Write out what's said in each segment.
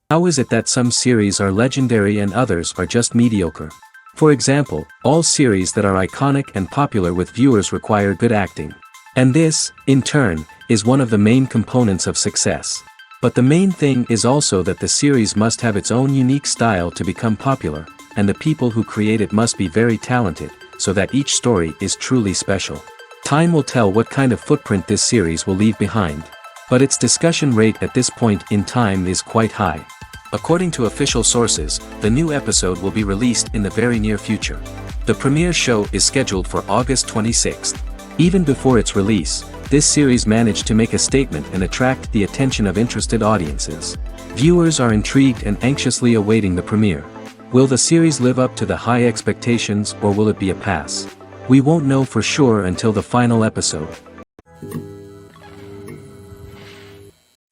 How is it that some series are legendary and others are just mediocre? For example, all series that are iconic and popular with viewers require good acting. And this, in turn, is one of the main components of success. But the main thing is also that the series must have its own unique style to become popular, and the people who create it must be very talented, so that each story is truly special. Time will tell what kind of footprint this series will leave behind. But its discussion rate at this point in time is quite high. According to official sources, the new episode will be released in the very near future. The premiere show is scheduled for August 26th. Even before its release, this series managed to make a statement and attract the attention of interested audiences. Viewers are intrigued and anxiously awaiting the premiere. Will the series live up to the high expectations, or will it be a pass? We won't know for sure until the final episode.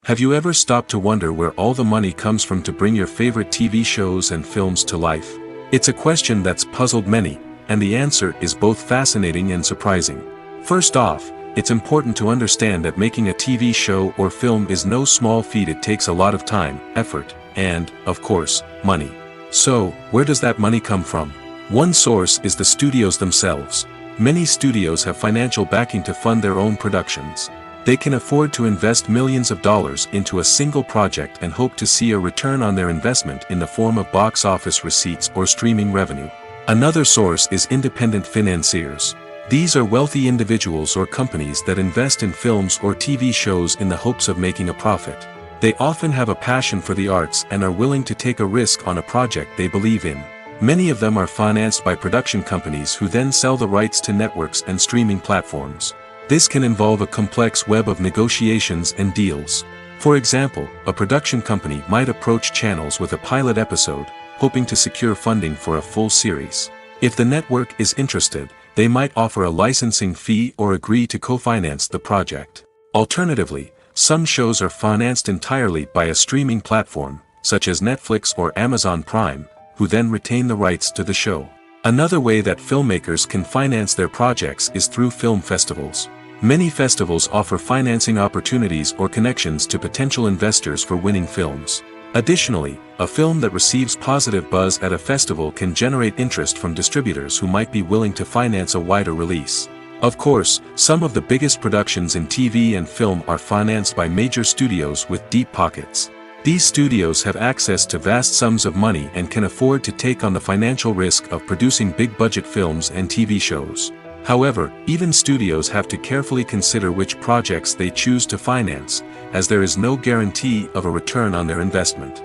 Have you ever stopped to wonder where all the money comes from to bring your favorite TV shows and films to life? It's a question that's puzzled many, and the answer is both fascinating and surprising. First off, it's important to understand that making a TV show or film is no small feat. It takes a lot of time, effort, and, of course, money. So, where does that money come from? One source is the studios themselves. Many studios have financial backing to fund their own productions. They can afford to invest millions of dollars into a single project and hope to see a return on their investment in the form of box office receipts or streaming revenue. Another source is independent financiers. These are wealthy individuals or companies that invest in films or TV shows in the hopes of making a profit. They often have a passion for the arts and are willing to take a risk on a project they believe in. Many of them are financed by production companies who then sell the rights to networks and streaming platforms. This can involve a complex web of negotiations and deals. For example, a production company might approach channels with a pilot episode, hoping to secure funding for a full series. If the network is interested, they might offer a licensing fee or agree to co-finance the project. Alternatively, some shows are financed entirely by a streaming platform, such as Netflix or Amazon Prime, who then retain the rights to the show. Another way that filmmakers can finance their projects is through film festivals. Many festivals offer financing opportunities or connections to potential investors for winning films. Additionally, a film that receives positive buzz at a festival can generate interest from distributors who might be willing to finance a wider release. Of course, some of the biggest productions in TV and film are financed by major studios with deep pockets. These studios have access to vast sums of money and can afford to take on the financial risk of producing big-budget films and TV shows. However, even studios have to carefully consider which projects they choose to finance, as there is no guarantee of a return on their investment.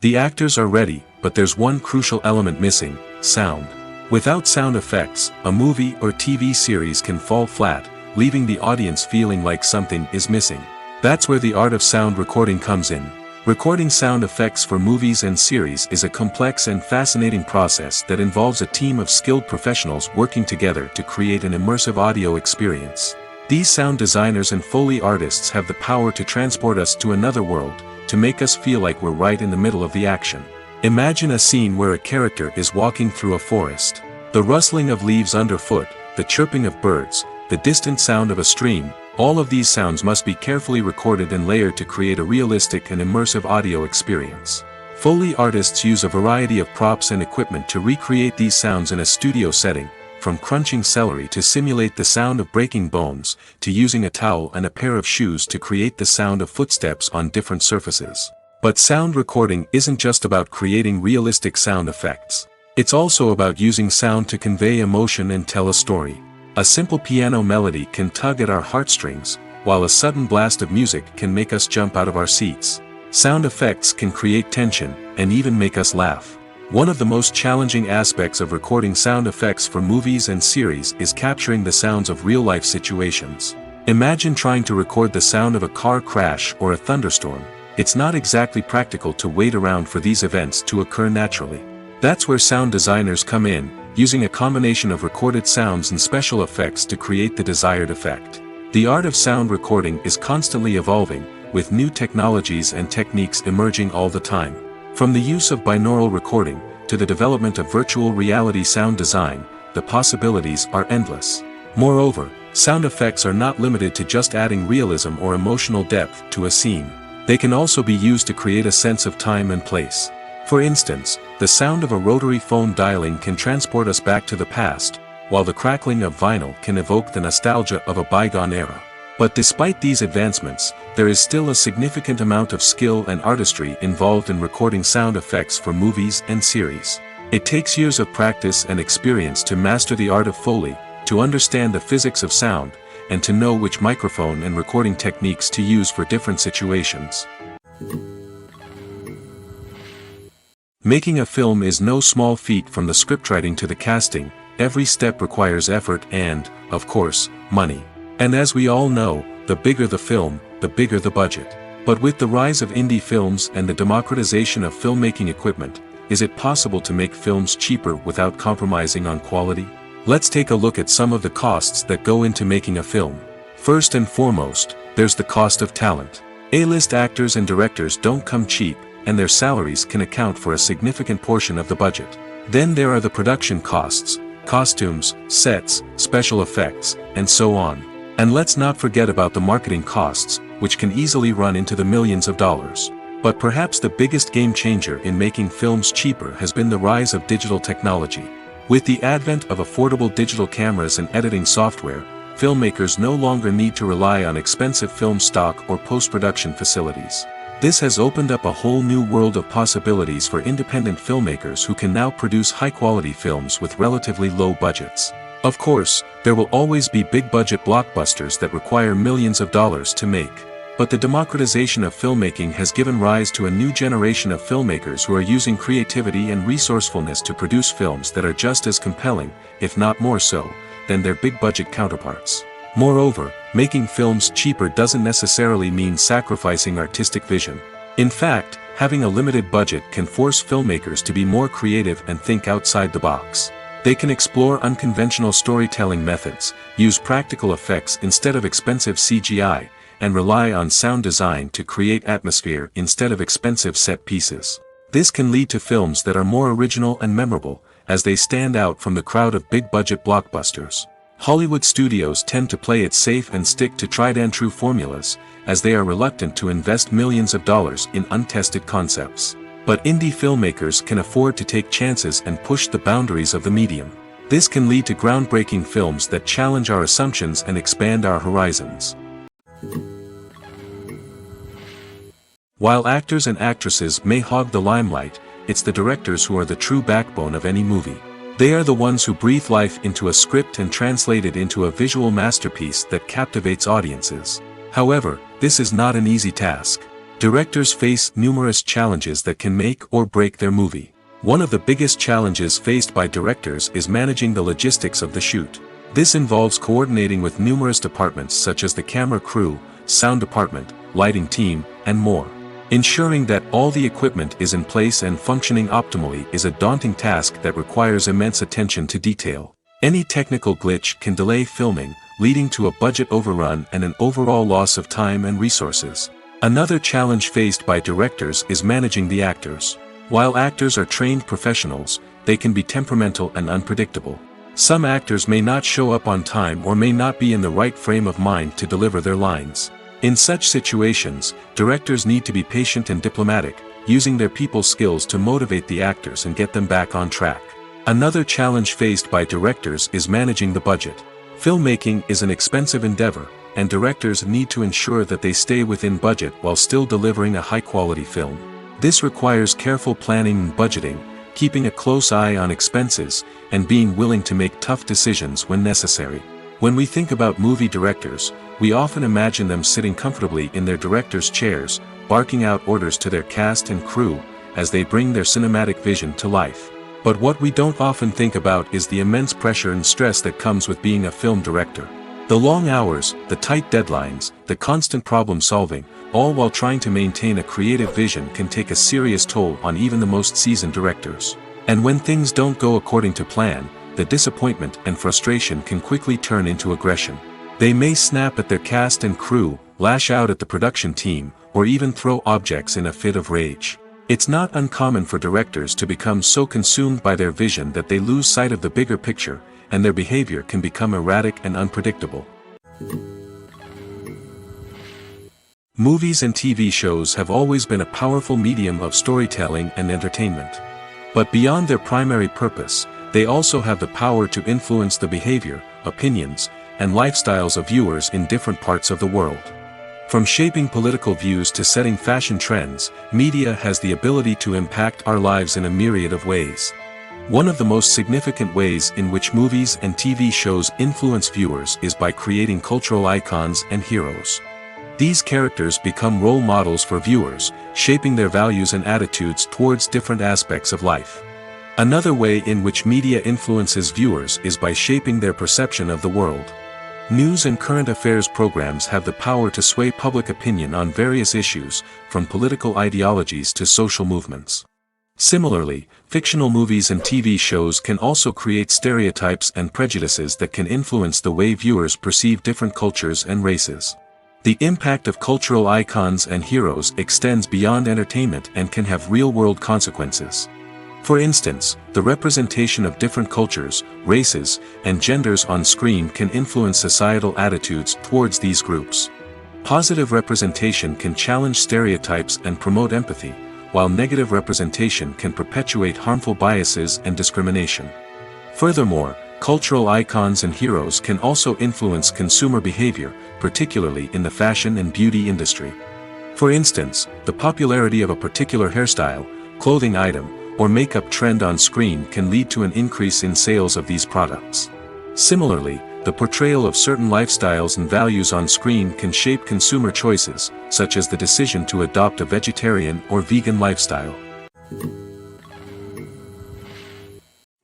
The actors are ready, but there's one crucial element missing: sound. Without sound effects, a movie or TV series can fall flat, leaving the audience feeling like something is missing. That's where the art of sound recording comes in. Recording sound effects for movies and series is a complex and fascinating process that involves a team of skilled professionals working together to create an immersive audio experience. These sound designers and Foley artists have the power to transport us to another world, to make us feel like we're right in the middle of the action. Imagine a scene where a character is walking through a forest. The rustling of leaves underfoot, the chirping of birds, the distant sound of a stream, all of these sounds must be carefully recorded and layered to create a realistic and immersive audio experience. Foley artists use a variety of props and equipment to recreate these sounds in a studio setting, from crunching celery to simulate the sound of breaking bones, to using a towel and a pair of shoes to create the sound of footsteps on different surfaces. But sound recording isn't just about creating realistic sound effects. It's also about using sound to convey emotion and tell a story. A simple piano melody can tug at our heartstrings, while a sudden blast of music can make us jump out of our seats. Sound effects can create tension, and even make us laugh. One of the most challenging aspects of recording sound effects for movies and series is capturing the sounds of real-life situations. Imagine trying to record the sound of a car crash or a thunderstorm. It's not exactly practical to wait around for these events to occur naturally. That's where sound designers come in, using a combination of recorded sounds and special effects to create the desired effect. The art of sound recording is constantly evolving, with new technologies and techniques emerging all the time. From the use of binaural recording, to the development of virtual reality sound design, the possibilities are endless. Moreover, sound effects are not limited to just adding realism or emotional depth to a scene. They can also be used to create a sense of time and place. For instance, the sound of a rotary phone dialing can transport us back to the past, while the crackling of vinyl can evoke the nostalgia of a bygone era. But despite these advancements, there is still a significant amount of skill and artistry involved in recording sound effects for movies and series. It takes years of practice and experience to master the art of Foley, to understand the physics of sound, and to know which microphone and recording techniques to use for different situations. Making a film is no small feat. From the scriptwriting to the casting, every step requires effort and, of course, money. And as we all know, the bigger the film, the bigger the budget. But with the rise of indie films and the democratization of filmmaking equipment, is it possible to make films cheaper without compromising on quality? Let's take a look at some of the costs that go into making a film. First and foremost, there's the cost of talent. A-list actors and directors don't come cheap, and their salaries can account for a significant portion of the budget. Then there are the production costs, costumes, sets, special effects, and so on. And let's not forget about the marketing costs, which can easily run into the millions of dollars. But perhaps the biggest game changer in making films cheaper has been the rise of digital technology. With the advent of affordable digital cameras and editing software, filmmakers no longer need to rely on expensive film stock or post-production facilities. This has opened up a whole new world of possibilities for independent filmmakers who can now produce high-quality films with relatively low budgets. Of course, there will always be big-budget blockbusters that require millions of dollars to make. But the democratization of filmmaking has given rise to a new generation of filmmakers who are using creativity and resourcefulness to produce films that are just as compelling, if not more so, than their big-budget counterparts. Moreover, making films cheaper doesn't necessarily mean sacrificing artistic vision. In fact, having a limited budget can force filmmakers to be more creative and think outside the box. They can explore unconventional storytelling methods, use practical effects instead of expensive CGI, and rely on sound design to create atmosphere instead of expensive set pieces. This can lead to films that are more original and memorable, as they stand out from the crowd of big-budget blockbusters. Hollywood studios tend to play it safe and stick to tried-and-true formulas, as they are reluctant to invest millions of dollars in untested concepts. But indie filmmakers can afford to take chances and push the boundaries of the medium. This can lead to groundbreaking films that challenge our assumptions and expand our horizons. While actors and actresses may hog the limelight, it's the directors who are the true backbone of any movie. They are the ones who breathe life into a script and translate it into a visual masterpiece that captivates audiences. However, this is not an easy task. Directors face numerous challenges that can make or break their movie. One of the biggest challenges faced by directors is managing the logistics of the shoot. This involves coordinating with numerous departments such as the camera crew, sound department, lighting team, and more. Ensuring that all the equipment is in place and functioning optimally is a daunting task that requires immense attention to detail. Any technical glitch can delay filming, leading to a budget overrun and an overall loss of time and resources. Another challenge faced by directors is managing the actors. While actors are trained professionals, they can be temperamental and unpredictable. Some actors may not show up on time or may not be in the right frame of mind to deliver their lines. In such situations, directors need to be patient and diplomatic, using their people skills to motivate the actors and get them back on track. Another challenge faced by directors is managing the budget. Filmmaking is an expensive endeavor, and directors need to ensure that they stay within budget while still delivering a high-quality film. This requires careful planning and budgeting, keeping a close eye on expenses, and being willing to make tough decisions when necessary. When we think about movie directors, we often imagine them sitting comfortably in their director's chairs, barking out orders to their cast and crew, as they bring their cinematic vision to life. But what we don't often think about is the immense pressure and stress that comes with being a film director. The long hours, the tight deadlines, the constant problem solving, all while trying to maintain a creative vision can take a serious toll on even the most seasoned directors. And when things don't go according to plan, the disappointment and frustration can quickly turn into aggression. They may snap at their cast and crew, lash out at the production team, or even throw objects in a fit of rage. It's not uncommon for directors to become so consumed by their vision that they lose sight of the bigger picture, and their behavior can become erratic and unpredictable. Movies and TV shows have always been a powerful medium of storytelling and entertainment. But beyond their primary purpose, they also have the power to influence the behavior, opinions, and lifestyles of viewers in different parts of the world. From shaping political views to setting fashion trends, media has the ability to impact our lives in a myriad of ways. One of the most significant ways in which movies and TV shows influence viewers is by creating cultural icons and heroes. These characters become role models for viewers, shaping their values and attitudes towards different aspects of life. Another way in which media influences viewers is by shaping their perception of the world. News and current affairs programs have the power to sway public opinion on various issues, from political ideologies to social movements. Similarly, fictional movies and TV shows can also create stereotypes and prejudices that can influence the way viewers perceive different cultures and races. The impact of cultural icons and heroes extends beyond entertainment and can have real-world consequences. For instance, the representation of different cultures, races, and genders on screen can influence societal attitudes towards these groups. Positive representation can challenge stereotypes and promote empathy, while negative representation can perpetuate harmful biases and discrimination. Furthermore, cultural icons and heroes can also influence consumer behavior, particularly in the fashion and beauty industry. For instance, the popularity of a particular hairstyle, clothing item, or makeup trend on screen can lead to an increase in sales of these products. Similarly, the portrayal of certain lifestyles and values on screen can shape consumer choices, such as the decision to adopt a vegetarian or vegan lifestyle.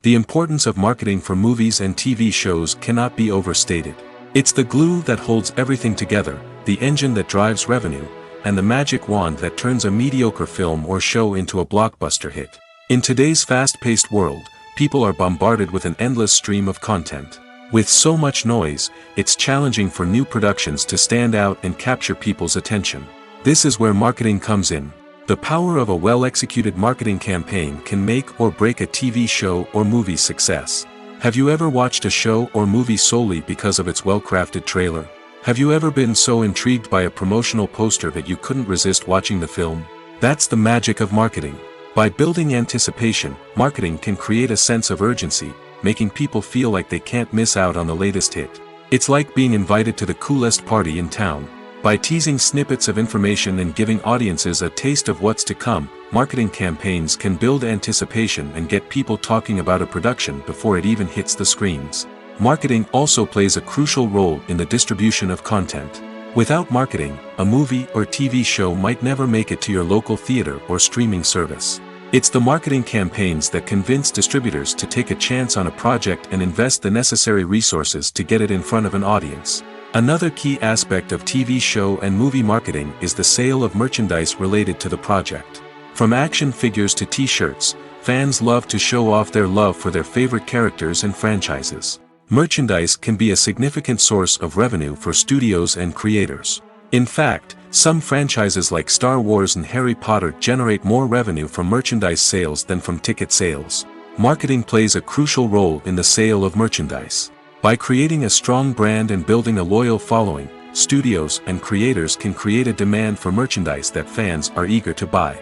The importance of marketing for movies and TV shows cannot be overstated. It's the glue that holds everything together, the engine that drives revenue, and the magic wand that turns a mediocre film or show into a blockbuster hit. In today's fast-paced world, people are bombarded with an endless stream of content. With so much noise, it's challenging for new productions to stand out and capture people's attention. This is where marketing comes in. The power of a well-executed marketing campaign can make or break a TV show or movie's success. Have you ever watched a show or movie solely because of its well-crafted trailer? Have you ever been so intrigued by a promotional poster that you couldn't resist watching the film? That's the magic of marketing. By building anticipation, marketing can create a sense of urgency, making people feel like they can't miss out on the latest hit. It's like being invited to the coolest party in town. By teasing snippets of information and giving audiences a taste of what's to come, marketing campaigns can build anticipation and get people talking about a production before it even hits the screens. Marketing also plays a crucial role in the distribution of content. Without marketing, a movie or TV show might never make it to your local theater or streaming service. It's the marketing campaigns that convince distributors to take a chance on a project and invest the necessary resources to get it in front of an audience. Another key aspect of TV show and movie marketing is the sale of merchandise related to the project. From action figures to t-shirts, fans love to show off their love for their favorite characters and franchises. Merchandise can be a significant source of revenue for studios and creators. In fact, some franchises like Star Wars and Harry Potter generate more revenue from merchandise sales than from ticket sales. Marketing plays a crucial role in the sale of merchandise. By creating a strong brand and building a loyal following, studios and creators can create a demand for merchandise that fans are eager to buy.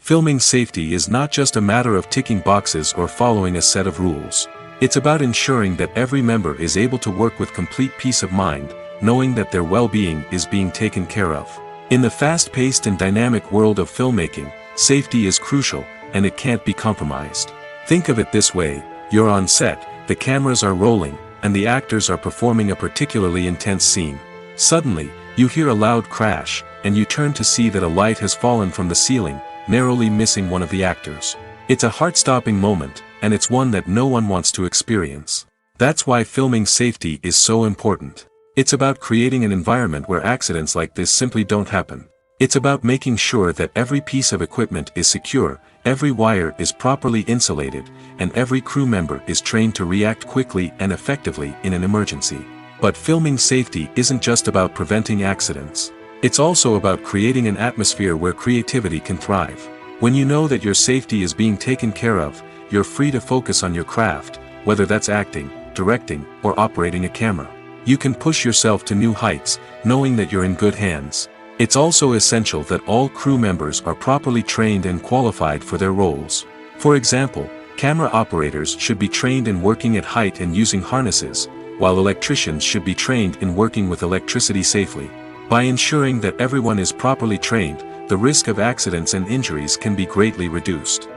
Filming safety is not just a matter of ticking boxes or following a set of rules. It's about ensuring that every member is able to work with complete peace of mind, knowing that their well-being is being taken care of. In the fast-paced and dynamic world of filmmaking, safety is crucial, and it can't be compromised. Think of it this way: you're on set, the cameras are rolling, and the actors are performing a particularly intense scene. Suddenly, you hear a loud crash, and you turn to see that a light has fallen from the ceiling, narrowly missing one of the actors. It's a heart-stopping moment, and it's one that no one wants to experience. That's why filming safety is so important. It's about creating an environment where accidents like this simply don't happen. It's about making sure that every piece of equipment is secure, every wire is properly insulated, and every crew member is trained to react quickly and effectively in an emergency. But filming safety isn't just about preventing accidents. It's also about creating an atmosphere where creativity can thrive. When you know that your safety is being taken care of, you're free to focus on your craft, whether that's acting, directing, or operating a camera. You can push yourself to new heights, knowing that you're in good hands. It's also essential that all crew members are properly trained and qualified for their roles. For example, camera operators should be trained in working at height and using harnesses, while electricians should be trained in working with electricity safely. By ensuring that everyone is properly trained, the risk of accidents and injuries can be greatly reduced.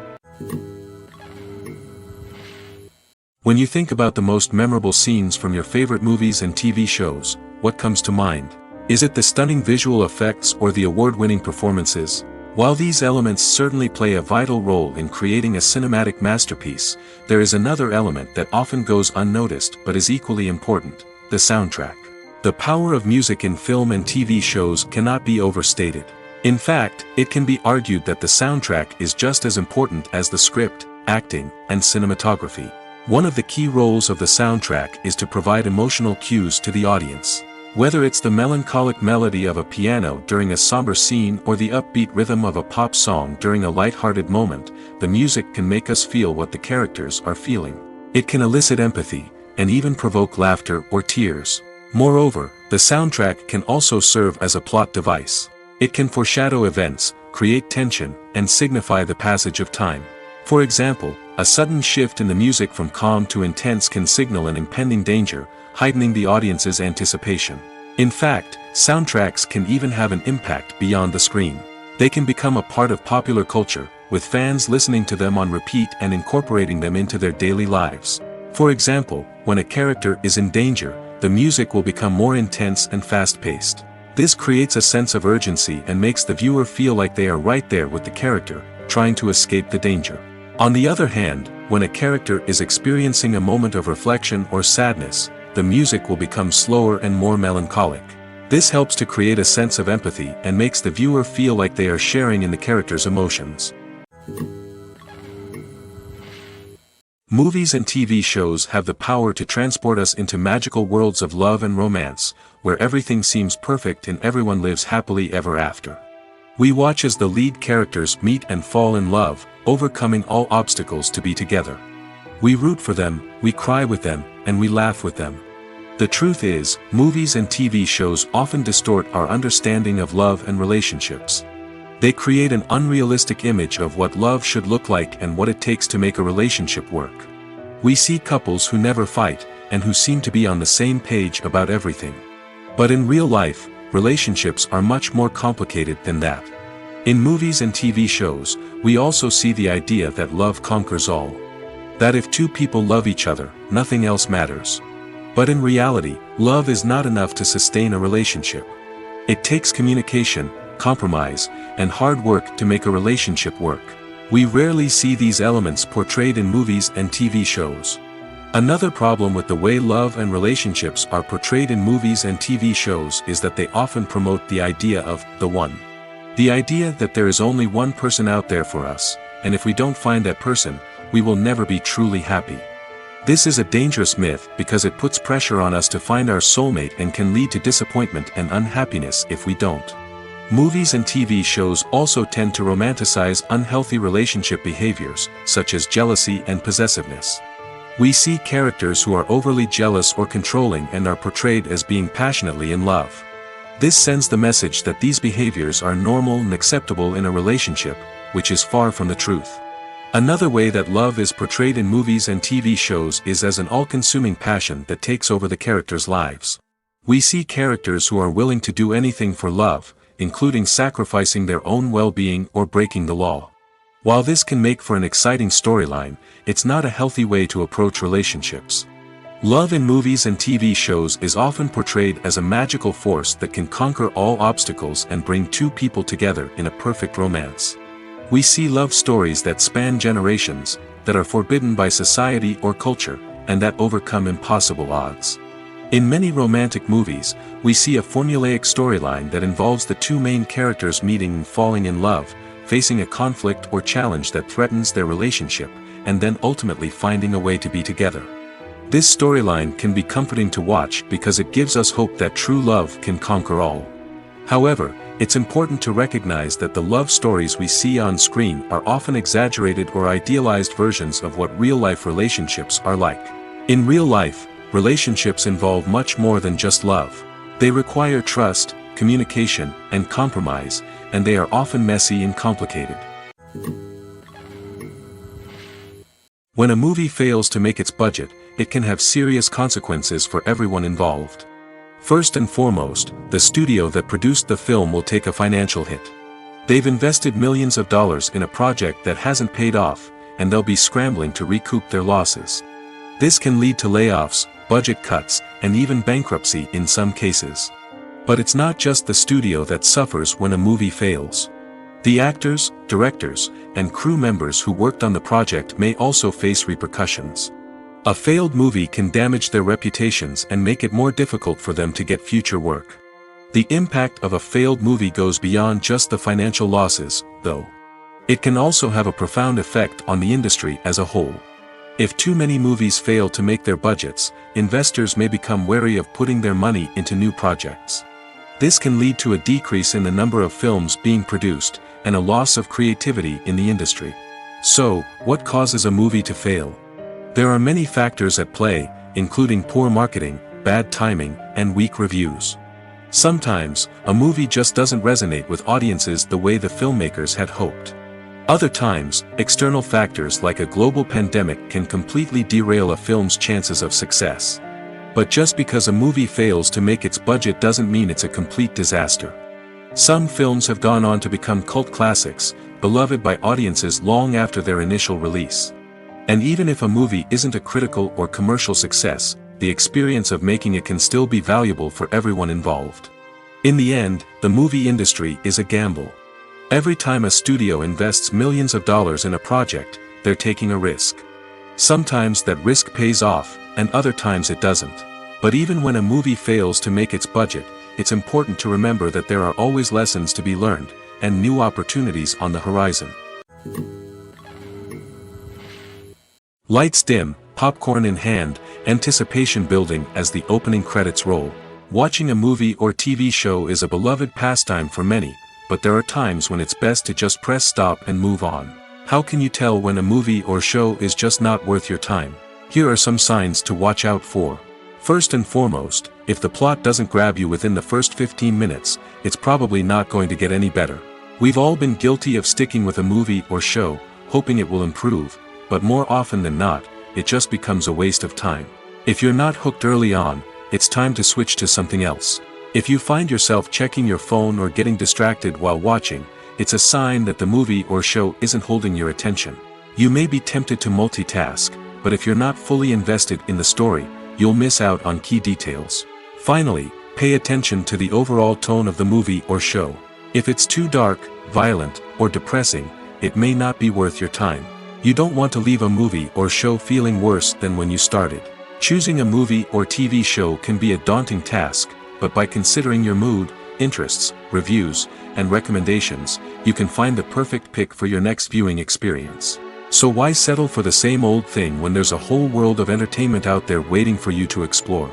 When you think about the most memorable scenes from your favorite movies and TV shows, what comes to mind? Is it the stunning visual effects or the award-winning performances? While these elements certainly play a vital role in creating a cinematic masterpiece, there is another element that often goes unnoticed but is equally important: the soundtrack. The power of music in film and TV shows cannot be overstated. In fact, it can be argued that the soundtrack is just as important as the script, acting, and cinematography. One of the key roles of the soundtrack is to provide emotional cues to the audience. Whether it's the melancholic melody of a piano during a somber scene or the upbeat rhythm of a pop song during a light-hearted moment, the music can make us feel what the characters are feeling. It can elicit empathy, and even provoke laughter or tears. Moreover, the soundtrack can also serve as a plot device. It can foreshadow events, create tension, and signify the passage of time. For example, a sudden shift in the music from calm to intense can signal an impending danger, heightening the audience's anticipation. In fact, soundtracks can even have an impact beyond the screen. They can become a part of popular culture, with fans listening to them on repeat and incorporating them into their daily lives. For example, when a character is in danger, the music will become more intense and fast-paced. This creates a sense of urgency and makes the viewer feel like they are right there with the character, trying to escape the danger. On the other hand, when a character is experiencing a moment of reflection or sadness, the music will become slower and more melancholic. This helps to create a sense of empathy and makes the viewer feel like they are sharing in the character's emotions. Movies and TV shows have the power to transport us into magical worlds of love and romance, where everything seems perfect and everyone lives happily ever after. We watch as the lead characters meet and fall in love, overcoming all obstacles to be together. We root for them, we cry with them, and we laugh with them. The truth is, movies and TV shows often distort our understanding of love and relationships. They create an unrealistic image of what love should look like and what it takes to make a relationship work. We see couples who never fight, and who seem to be on the same page about everything. But in real life, relationships are much more complicated than that. In movies and TV shows, we also see the idea that love conquers all. That if two people love each other, nothing else matters. But in reality, love is not enough to sustain a relationship. It takes communication, compromise, and hard work to make a relationship work. We rarely see these elements portrayed in movies and TV shows. Another problem with the way love and relationships are portrayed in movies and TV shows is that they often promote the idea of the one. The idea that there is only one person out there for us, and if we don't find that person, we will never be truly happy. This is a dangerous myth because it puts pressure on us to find our soulmate and can lead to disappointment and unhappiness if we don't. Movies and TV shows also tend to romanticize unhealthy relationship behaviors, such as jealousy and possessiveness. We see characters who are overly jealous or controlling and are portrayed as being passionately in love. This sends the message that these behaviors are normal and acceptable in a relationship, which is far from the truth. Another way that love is portrayed in movies and TV shows is as an all-consuming passion that takes over the characters' lives. We see characters who are willing to do anything for love, including sacrificing their own well-being or breaking the law. While this can make for an exciting storyline, it's not a healthy way to approach relationships. Love in movies and TV shows is often portrayed as a magical force that can conquer all obstacles and bring two people together in a perfect romance. We see love stories that span generations, that are forbidden by society or culture, and that overcome impossible odds. In many romantic movies, we see a formulaic storyline that involves the two main characters meeting and falling in love, facing a conflict or challenge that threatens their relationship, and then ultimately finding a way to be together. This storyline can be comforting to watch because it gives us hope that true love can conquer all. However, it's important to recognize that the love stories we see on screen are often exaggerated or idealized versions of what real-life relationships are like. In real life, relationships involve much more than just love. They require trust, communication, and compromise, and they are often messy and complicated. When a movie fails to make its budget, it can have serious consequences for everyone involved. First and foremost, the studio that produced the film will take a financial hit. They've invested millions of dollars in a project that hasn't paid off, and they'll be scrambling to recoup their losses. This can lead to layoffs, budget cuts, and even bankruptcy in some cases. But it's not just the studio that suffers when a movie fails. The actors, directors, and crew members who worked on the project may also face repercussions. A failed movie can damage their reputations and make it more difficult for them to get future work. The impact of a failed movie goes beyond just the financial losses, though. It can also have a profound effect on the industry as a whole. If too many movies fail to make their budgets, investors may become wary of putting their money into new projects. This can lead to a decrease in the number of films being produced, and a loss of creativity in the industry. So, what causes a movie to fail? There are many factors at play, including poor marketing, bad timing, and weak reviews. Sometimes, a movie just doesn't resonate with audiences the way the filmmakers had hoped. Other times, external factors like a global pandemic can completely derail a film's chances of success. But just because a movie fails to make its budget doesn't mean it's a complete disaster. Some films have gone on to become cult classics, beloved by audiences long after their initial release. And even if a movie isn't a critical or commercial success, the experience of making it can still be valuable for everyone involved. In the end, the movie industry is a gamble. Every time a studio invests millions of dollars in a project, they're taking a risk. Sometimes that risk pays off, and other times it doesn't. But even when a movie fails to make its budget, it's important to remember that there are always lessons to be learned, and new opportunities on the horizon. Lights dim, popcorn in hand, anticipation building as the opening credits roll. Watching a movie or TV show is a beloved pastime for many, but there are times when it's best to just press stop and move on. How can you tell when a movie or show is just not worth your time? Here are some signs to watch out for. First and foremost, if the plot doesn't grab you within the first 15 minutes, it's probably not going to get any better. We've all been guilty of sticking with a movie or show, hoping it will improve, but more often than not, it just becomes a waste of time. If you're not hooked early on, it's time to switch to something else. If you find yourself checking your phone or getting distracted while watching, it's a sign that the movie or show isn't holding your attention. You may be tempted to multitask, but if you're not fully invested in the story, you'll miss out on key details. Finally, pay attention to the overall tone of the movie or show. If it's too dark, violent, or depressing, it may not be worth your time. You don't want to leave a movie or show feeling worse than when you started. Choosing a movie or TV show can be a daunting task, but by considering your mood, interests, reviews, and recommendations, you can find the perfect pick for your next viewing experience. So why settle for the same old thing when there's a whole world of entertainment out there waiting for you to explore?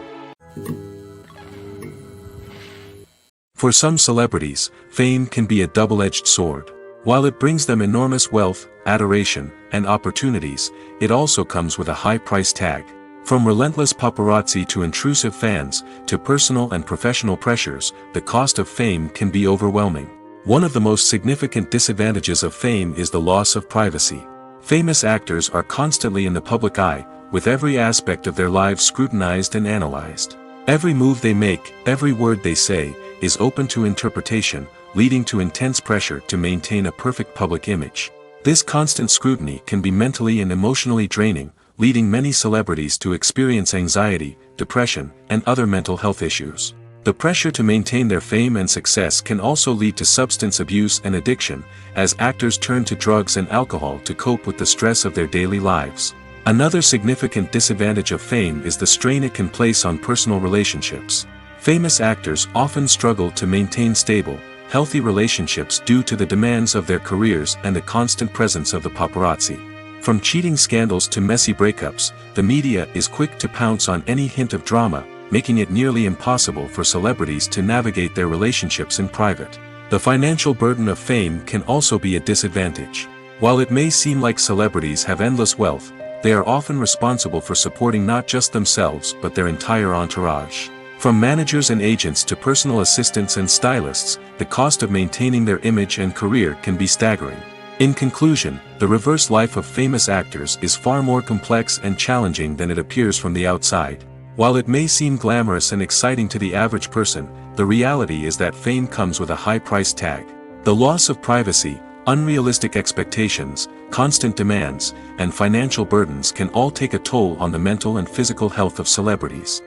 For some celebrities, fame can be a double-edged sword. While it brings them enormous wealth, adoration, and opportunities, it also comes with a high price tag. From relentless paparazzi to intrusive fans, to personal and professional pressures, the cost of fame can be overwhelming. One of the most significant disadvantages of fame is the loss of privacy. Famous actors are constantly in the public eye, with every aspect of their lives scrutinized and analyzed. Every move they make, every word they say, is open to interpretation, leading to intense pressure to maintain a perfect public image. This constant scrutiny can be mentally and emotionally draining, leading many celebrities to experience anxiety, depression, and other mental health issues. The pressure to maintain their fame and success can also lead to substance abuse and addiction, as actors turn to drugs and alcohol to cope with the stress of their daily lives. Another significant disadvantage of fame is the strain it can place on personal relationships. Famous actors often struggle to maintain stable, healthy relationships due to the demands of their careers and the constant presence of the paparazzi. From cheating scandals to messy breakups, the media is quick to pounce on any hint of drama, making it nearly impossible for celebrities to navigate their relationships in private. The financial burden of fame can also be a disadvantage. While it may seem like celebrities have endless wealth, they are often responsible for supporting not just themselves but their entire entourage. From managers and agents to personal assistants and stylists, the cost of maintaining their image and career can be staggering. In conclusion, the reverse life of famous actors is far more complex and challenging than it appears from the outside. While it may seem glamorous and exciting to the average person, the reality is that fame comes with a high price tag. The loss of privacy, unrealistic expectations, constant demands, and financial burdens can all take a toll on the mental and physical health of celebrities.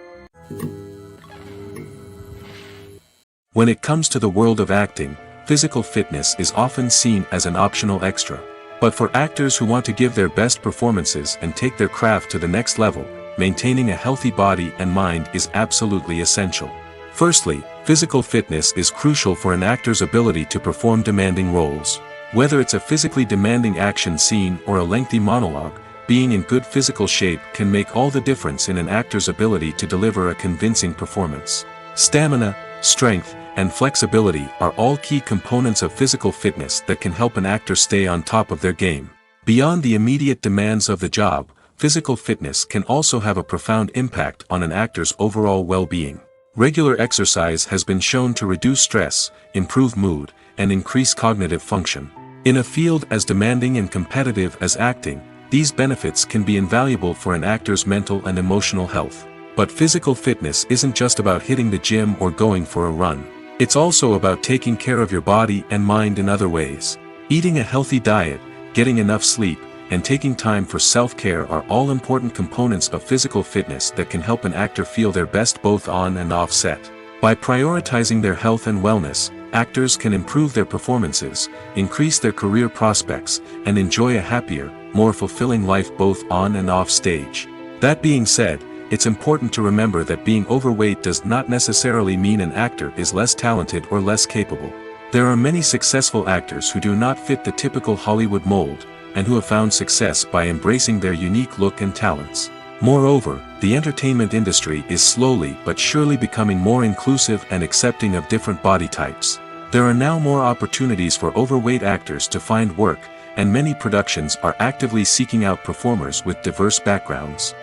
When it comes to the world of acting, physical fitness is often seen as an optional extra. But for actors who want to give their best performances and take their craft to the next level, maintaining a healthy body and mind is absolutely essential. Firstly, physical fitness is crucial for an actor's ability to perform demanding roles. Whether it's a physically demanding action scene or a lengthy monologue, being in good physical shape can make all the difference in an actor's ability to deliver a convincing performance. Stamina, strength, and flexibility are all key components of physical fitness that can help an actor stay on top of their game. Beyond the immediate demands of the job, physical fitness can also have a profound impact on an actor's overall well-being. Regular exercise has been shown to reduce stress, improve mood, and increase cognitive function. In a field as demanding and competitive as acting, these benefits can be invaluable for an actor's mental and emotional health. But physical fitness isn't just about hitting the gym or going for a run. It's also about taking care of your body and mind in other ways. Eating a healthy diet, getting enough sleep, and taking time for self-care are all important components of physical fitness that can help an actor feel their best both on and off set. By prioritizing their health and wellness, actors can improve their performances, increase their career prospects, and enjoy a happier, more fulfilling life both on and off stage. That being said, it's important to remember that being overweight does not necessarily mean an actor is less talented or less capable. There are many successful actors who do not fit the typical Hollywood mold, and who have found success by embracing their unique look and talents. Moreover, the entertainment industry is slowly but surely becoming more inclusive and accepting of different body types. There are now more opportunities for overweight actors to find work, and many productions are actively seeking out performers with diverse backgrounds.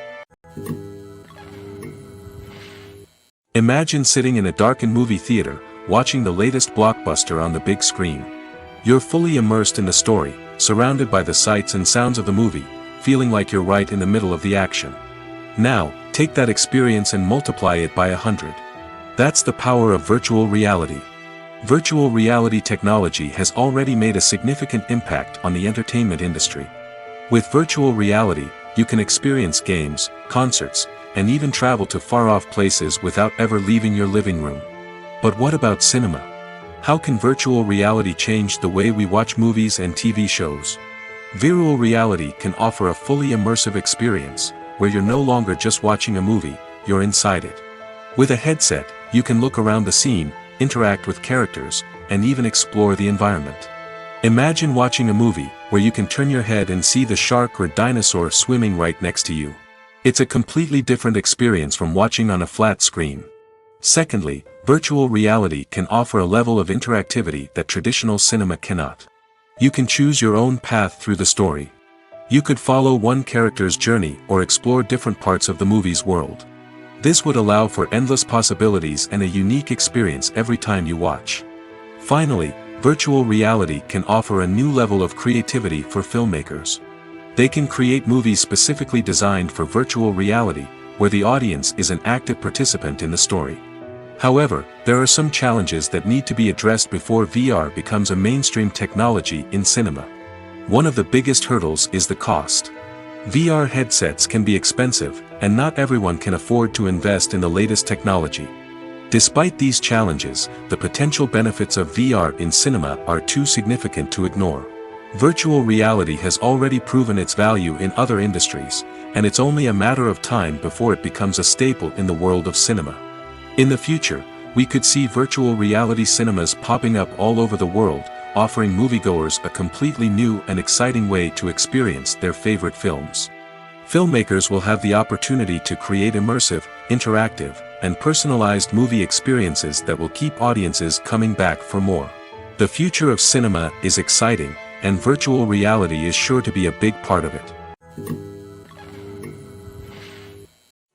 Imagine sitting in a darkened movie theater, watching the latest blockbuster on the big screen. You're fully immersed in the story, surrounded by the sights and sounds of the movie, feeling like you're right in the middle of the action. Now, take that experience and multiply it by 100. That's the power of virtual reality. Virtual reality technology has already made a significant impact on the entertainment industry. With virtual reality, you can experience games, concerts, and even travel to far-off places without ever leaving your living room. But what about cinema? How can virtual reality change the way we watch movies and TV shows? Virtual reality can offer a fully immersive experience, where you're no longer just watching a movie, you're inside it. With a headset, you can look around the scene, interact with characters, and even explore the environment. Imagine watching a movie, where you can turn your head and see the shark or dinosaur swimming right next to you. It's a completely different experience from watching on a flat screen. Secondly, virtual reality can offer a level of interactivity that traditional cinema cannot. You can choose your own path through the story. You could follow one character's journey or explore different parts of the movie's world. This would allow for endless possibilities and a unique experience every time you watch. Finally, virtual reality can offer a new level of creativity for filmmakers. They can create movies specifically designed for virtual reality, where the audience is an active participant in the story. However, there are some challenges that need to be addressed before VR becomes a mainstream technology in cinema. One of the biggest hurdles is the cost. VR headsets can be expensive, and not everyone can afford to invest in the latest technology. Despite these challenges, the potential benefits of VR in cinema are too significant to ignore. Virtual reality has already proven its value in other industries, and it's only a matter of time before it becomes a staple in the world of cinema. In the future, we could see virtual reality cinemas popping up all over the world, offering moviegoers a completely new and exciting way to experience their favorite films. Filmmakers will have the opportunity to create immersive, interactive, and personalized movie experiences that will keep audiences coming back for more. The future of cinema is exciting, and virtual reality is sure to be a big part of it.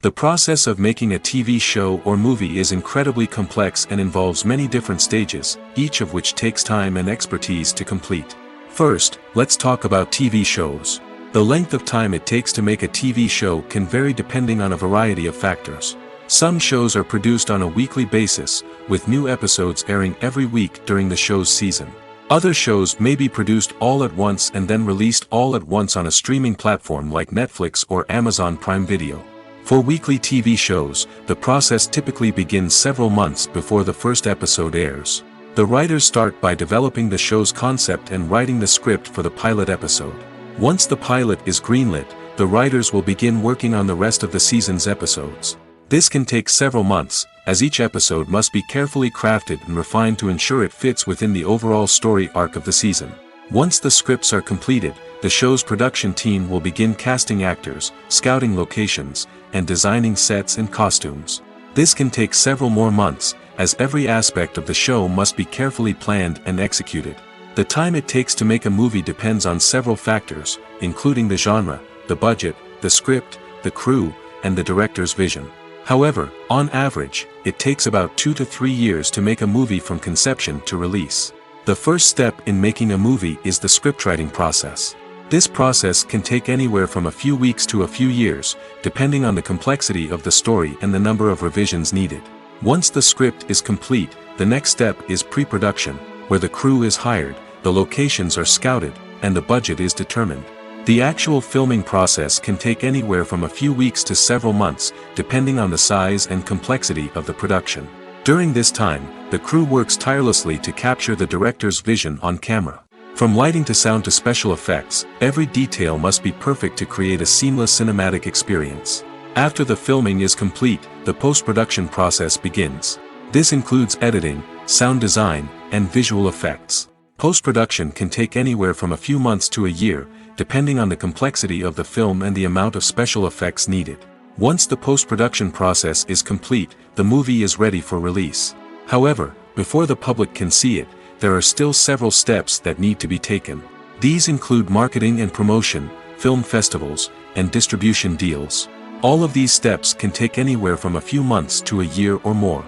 The process of making a TV show or movie is incredibly complex and involves many different stages, each of which takes time and expertise to complete. First, let's talk about TV shows. The length of time it takes to make a TV show can vary depending on a variety of factors. Some shows are produced on a weekly basis, with new episodes airing every week during the show's season. Other shows may be produced all at once and then released all at once on a streaming platform like Netflix or Amazon Prime Video. For weekly TV shows, the process typically begins several months before the first episode airs. The writers start by developing the show's concept and writing the script for the pilot episode. Once the pilot is greenlit, the writers will begin working on the rest of the season's episodes. This can take several months, as each episode must be carefully crafted and refined to ensure it fits within the overall story arc of the season. Once the scripts are completed, the show's production team will begin casting actors, scouting locations, and designing sets and costumes. This can take several more months, as every aspect of the show must be carefully planned and executed. The time it takes to make a movie depends on several factors, including the genre, the budget, the script, the crew, and the director's vision. However, on average, it takes about 2 to 3 years to make a movie from conception to release. The first step in making a movie is the scriptwriting process. This process can take anywhere from a few weeks to a few years, depending on the complexity of the story and the number of revisions needed. Once the script is complete, the next step is pre-production, where the crew is hired, the locations are scouted, and the budget is determined. The actual filming process can take anywhere from a few weeks to several months, depending on the size and complexity of the production. During this time, the crew works tirelessly to capture the director's vision on camera. From lighting to sound to special effects, every detail must be perfect to create a seamless cinematic experience. After the filming is complete, the post-production process begins. This includes editing, sound design, and visual effects. Post-production can take anywhere from a few months to a year, depending on the complexity of the film and the amount of special effects needed. Once the post-production process is complete, the movie is ready for release. However, before the public can see it, there are still several steps that need to be taken. These include marketing and promotion, film festivals, and distribution deals. All of these steps can take anywhere from a few months to a year or more.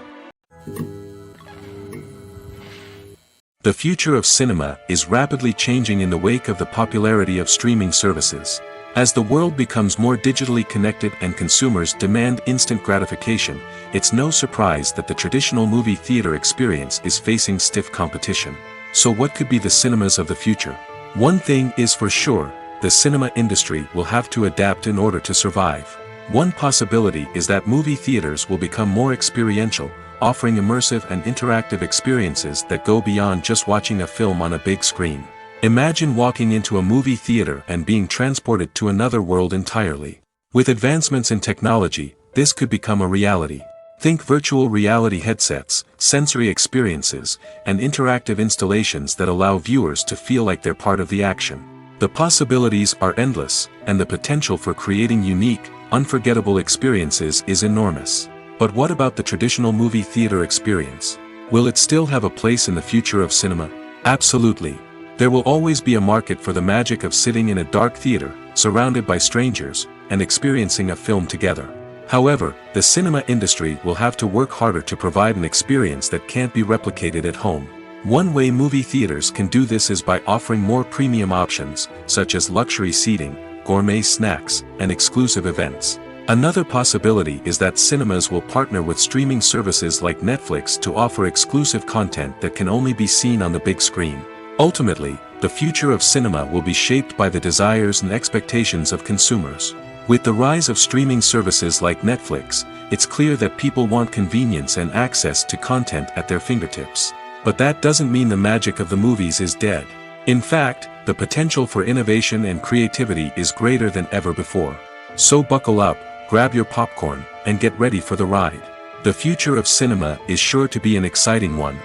The future of cinema is rapidly changing in the wake of the popularity of streaming services. As the world becomes more digitally connected and consumers demand instant gratification, it's no surprise that the traditional movie theater experience is facing stiff competition. So what could be the cinemas of the future? One thing is for sure, the cinema industry will have to adapt in order to survive. One possibility is that movie theaters will become more experiential, offering immersive and interactive experiences that go beyond just watching a film on a big screen. Imagine walking into a movie theater and being transported to another world entirely. With advancements in technology, this could become a reality. Think virtual reality headsets, sensory experiences, and interactive installations that allow viewers to feel like they're part of the action. The possibilities are endless, and the potential for creating unique, unforgettable experiences is enormous. But what about the traditional movie theater experience? Will it still have a place in the future of cinema? Absolutely. There will always be a market for the magic of sitting in a dark theater, surrounded by strangers, and experiencing a film together. However, the cinema industry will have to work harder to provide an experience that can't be replicated at home. One way movie theaters can do this is by offering more premium options, such as luxury seating, gourmet snacks, and exclusive events. Another possibility is that cinemas will partner with streaming services like Netflix to offer exclusive content that can only be seen on the big screen. Ultimately, the future of cinema will be shaped by the desires and expectations of consumers. With the rise of streaming services like Netflix, it's clear that people want convenience and access to content at their fingertips. But that doesn't mean the magic of the movies is dead. In fact, the potential for innovation and creativity is greater than ever before. So buckle up, grab your popcorn, and get ready for the ride. The future of cinema is sure to be an exciting one.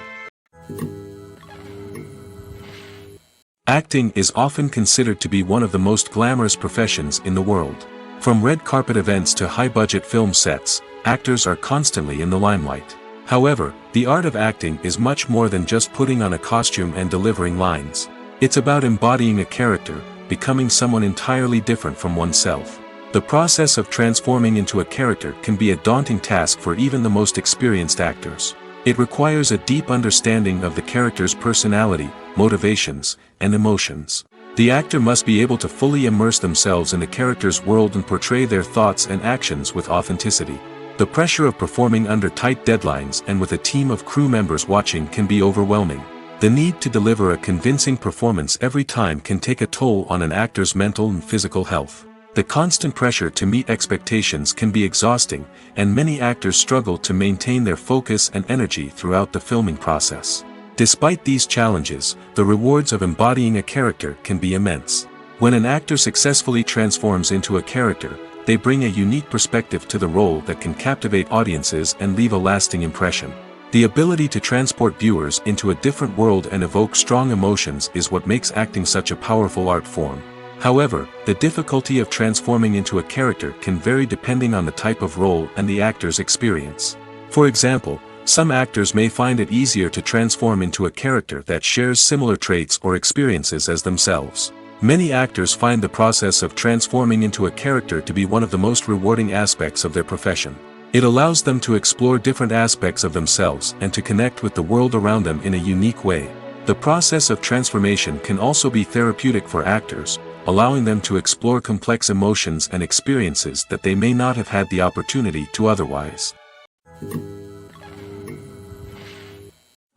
Acting is often considered to be one of the most glamorous professions in the world. From red carpet events to high-budget film sets, actors are constantly in the limelight. However, the art of acting is much more than just putting on a costume and delivering lines. It's about embodying a character, becoming someone entirely different from oneself. The process of transforming into a character can be a daunting task for even the most experienced actors. It requires a deep understanding of the character's personality, motivations, and emotions. The actor must be able to fully immerse themselves in the character's world and portray their thoughts and actions with authenticity. The pressure of performing under tight deadlines and with a team of crew members watching can be overwhelming. The need to deliver a convincing performance every time can take a toll on an actor's mental and physical health. The constant pressure to meet expectations can be exhausting, and many actors struggle to maintain their focus and energy throughout the filming process. Despite these challenges, the rewards of embodying a character can be immense. When an actor successfully transforms into a character, they bring a unique perspective to the role that can captivate audiences and leave a lasting impression. The ability to transport viewers into a different world and evoke strong emotions is what makes acting such a powerful art form. However, the difficulty of transforming into a character can vary depending on the type of role and the actor's experience. For example, some actors may find it easier to transform into a character that shares similar traits or experiences as themselves. Many actors find the process of transforming into a character to be one of the most rewarding aspects of their profession. It allows them to explore different aspects of themselves and to connect with the world around them in a unique way. The process of transformation can also be therapeutic for actors, allowing them to explore complex emotions and experiences that they may not have had the opportunity to otherwise.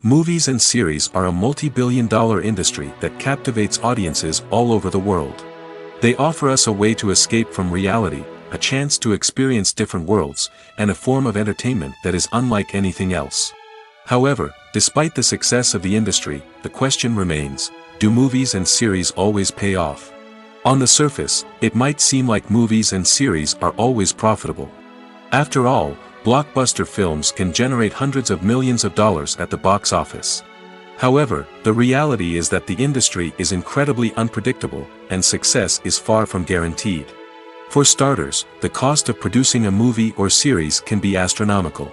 Movies and series are a multi-billion-dollar industry that captivates audiences all over the world. They offer us a way to escape from reality, a chance to experience different worlds, and a form of entertainment that is unlike anything else. However, despite the success of the industry, the question remains, do movies and series always pay off? On the surface, it might seem like movies and series are always profitable. After all, blockbuster films can generate hundreds of millions of dollars at the box office. However, the reality is that the industry is incredibly unpredictable, and success is far from guaranteed. For starters, the cost of producing a movie or series can be astronomical.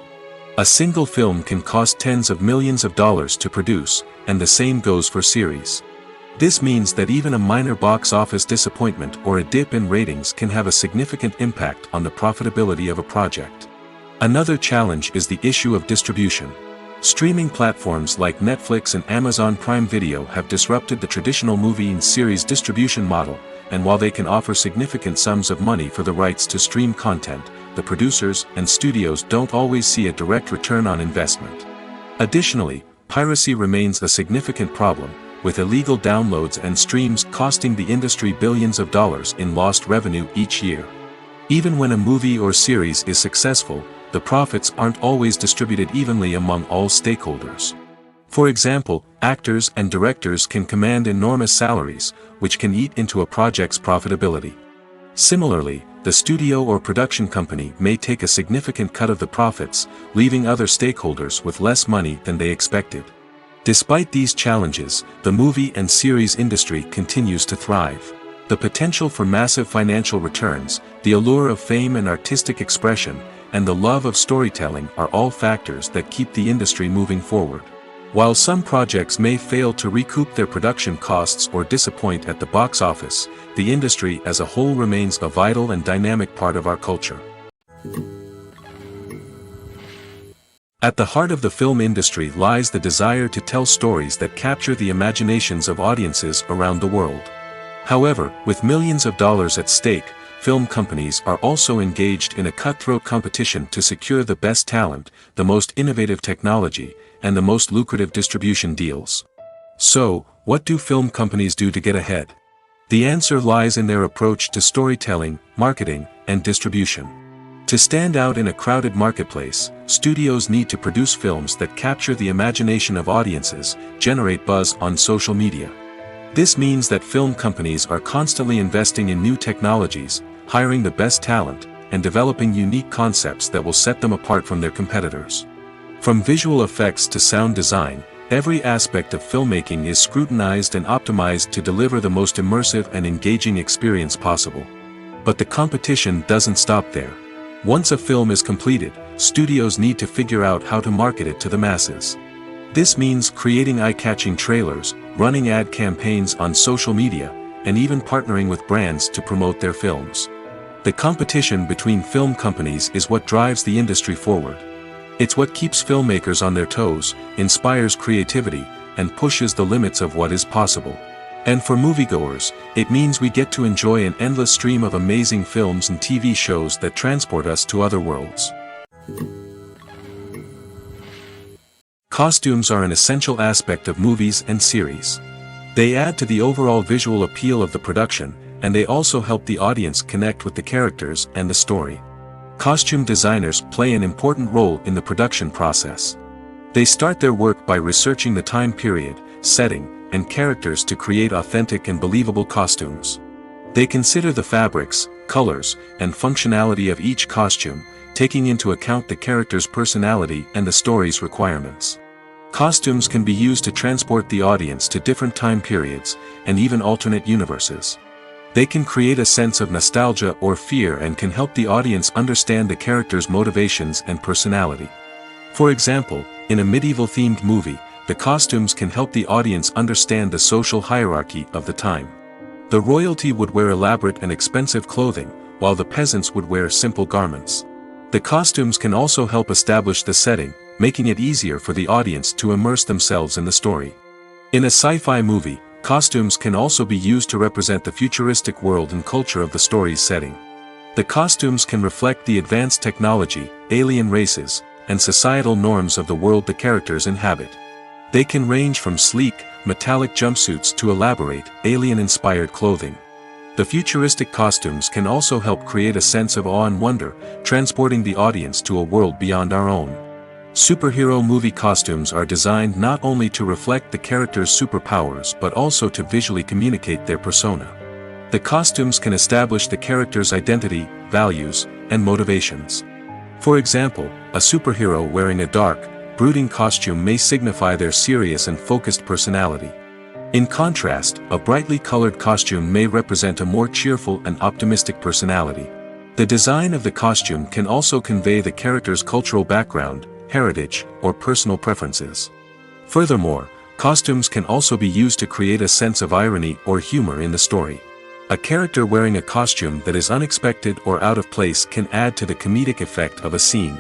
A single film can cost tens of millions of dollars to produce, and the same goes for series. This means that even a minor box office disappointment or a dip in ratings can have a significant impact on the profitability of a project. Another challenge is the issue of distribution. Streaming platforms like Netflix and Amazon Prime Video have disrupted the traditional movie and series distribution model, and while they can offer significant sums of money for the rights to stream content, the producers and studios don't always see a direct return on investment. Additionally, piracy remains a significant problem, with illegal downloads and streams costing the industry billions of dollars in lost revenue each year. Even when a movie or series is successful, the profits aren't always distributed evenly among all stakeholders. For example, actors and directors can command enormous salaries, which can eat into a project's profitability. Similarly, the studio or production company may take a significant cut of the profits, leaving other stakeholders with less money than they expected. Despite these challenges, the movie and series industry continues to thrive. The potential for massive financial returns, the allure of fame and artistic expression, and the love of storytelling are all factors that keep the industry moving forward. While some projects may fail to recoup their production costs or disappoint at the box office, the industry as a whole remains a vital and dynamic part of our culture. At the heart of the film industry lies the desire to tell stories that capture the imaginations of audiences around the world. However, with millions of dollars at stake, film companies are also engaged in a cutthroat competition to secure the best talent, the most innovative technology, and the most lucrative distribution deals. So, what do film companies do to get ahead? The answer lies in their approach to storytelling, marketing, and distribution. To stand out in a crowded marketplace, studios need to produce films that capture the imagination of audiences, generate buzz on social media. This means that film companies are constantly investing in new technologies, hiring the best talent, and developing unique concepts that will set them apart from their competitors. From visual effects to sound design, every aspect of filmmaking is scrutinized and optimized to deliver the most immersive and engaging experience possible. But the competition doesn't stop there. Once a film is completed, studios need to figure out how to market it to the masses. This means creating eye-catching trailers, running ad campaigns on social media, and even partnering with brands to promote their films. The competition between film companies is what drives the industry forward. It's what keeps filmmakers on their toes, inspires creativity, and pushes the limits of what is possible. And for moviegoers, it means we get to enjoy an endless stream of amazing films and TV shows that transport us to other worlds. Costumes are an essential aspect of movies and series. They add to the overall visual appeal of the production, and they also help the audience connect with the characters and the story. Costume designers play an important role in the production process. They start their work by researching the time period, setting, and characters to create authentic and believable costumes. They consider the fabrics, colors, and functionality of each costume, taking into account the character's personality and the story's requirements. Costumes can be used to transport the audience to different time periods, and even alternate universes. They can create a sense of nostalgia or fear and can help the audience understand the character's motivations and personality. For example, in a medieval-themed movie, the costumes can help the audience understand the social hierarchy of the time. The royalty would wear elaborate and expensive clothing, while the peasants would wear simple garments. The costumes can also help establish the setting, making it easier for the audience to immerse themselves in the story. In a sci-fi movie, costumes can also be used to represent the futuristic world and culture of the story's setting. The costumes can reflect the advanced technology, alien races, and societal norms of the world the characters inhabit. They can range from sleek, metallic jumpsuits to elaborate, alien-inspired clothing. The futuristic costumes can also help create a sense of awe and wonder, transporting the audience to a world beyond our own. Superhero movie costumes are designed not only to reflect the character's superpowers but also to visually communicate their persona. The costumes can establish the character's identity, values, and motivations. For example, a superhero wearing a dark, brooding costume may signify their serious and focused personality. In contrast, a brightly colored costume may represent a more cheerful and optimistic personality. The design of the costume can also convey the character's cultural background, heritage, or personal preferences. Furthermore, costumes can also be used to create a sense of irony or humor in the story. A character wearing a costume that is unexpected or out of place can add to the comedic effect of a scene.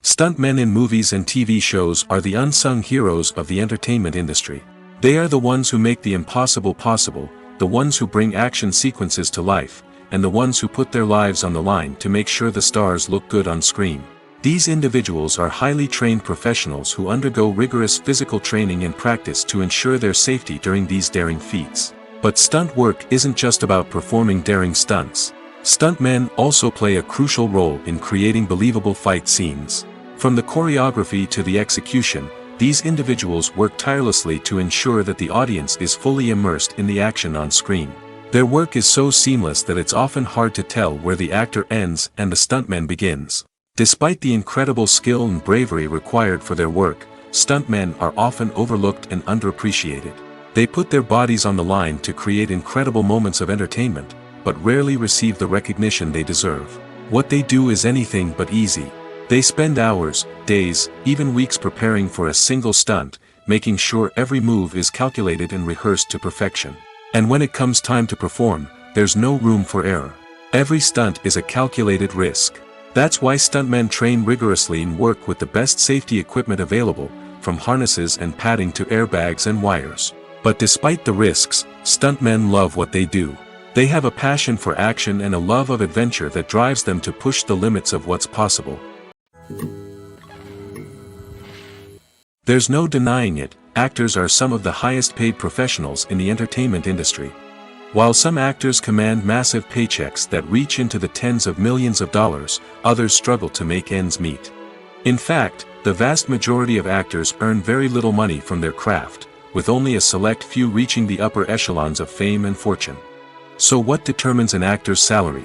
Stuntmen in movies and TV shows are the unsung heroes of the entertainment industry. They are the ones who make the impossible possible, the ones who bring action sequences to life, and the ones who put their lives on the line to make sure the stars look good on screen. These individuals are highly trained professionals who undergo rigorous physical training and practice to ensure their safety during these daring feats. But stunt work isn't just about performing daring stunts. Stuntmen also play a crucial role in creating believable fight scenes. From the choreography to the execution, these individuals work tirelessly to ensure that the audience is fully immersed in the action on screen. Their work is so seamless that it's often hard to tell where the actor ends and the stuntman begins. Despite the incredible skill and bravery required for their work, stuntmen are often overlooked and underappreciated. They put their bodies on the line to create incredible moments of entertainment, but rarely receive the recognition they deserve. What they do is anything but easy. They spend hours, days, even weeks preparing for a single stunt, making sure every move is calculated and rehearsed to perfection. And when it comes time to perform, there's no room for error. Every stunt is a calculated risk. That's why stuntmen train rigorously and work with the best safety equipment available, from harnesses and padding to airbags and wires. But despite the risks, stuntmen love what they do. They have a passion for action and a love of adventure that drives them to push the limits of what's possible. There's no denying it, actors are some of the highest paid professionals in the entertainment industry. While some actors command massive paychecks that reach into the tens of millions of dollars, others struggle to make ends meet. In fact, the vast majority of actors earn very little money from their craft, with only a select few reaching the upper echelons of fame and fortune. So what determines an actor's salary?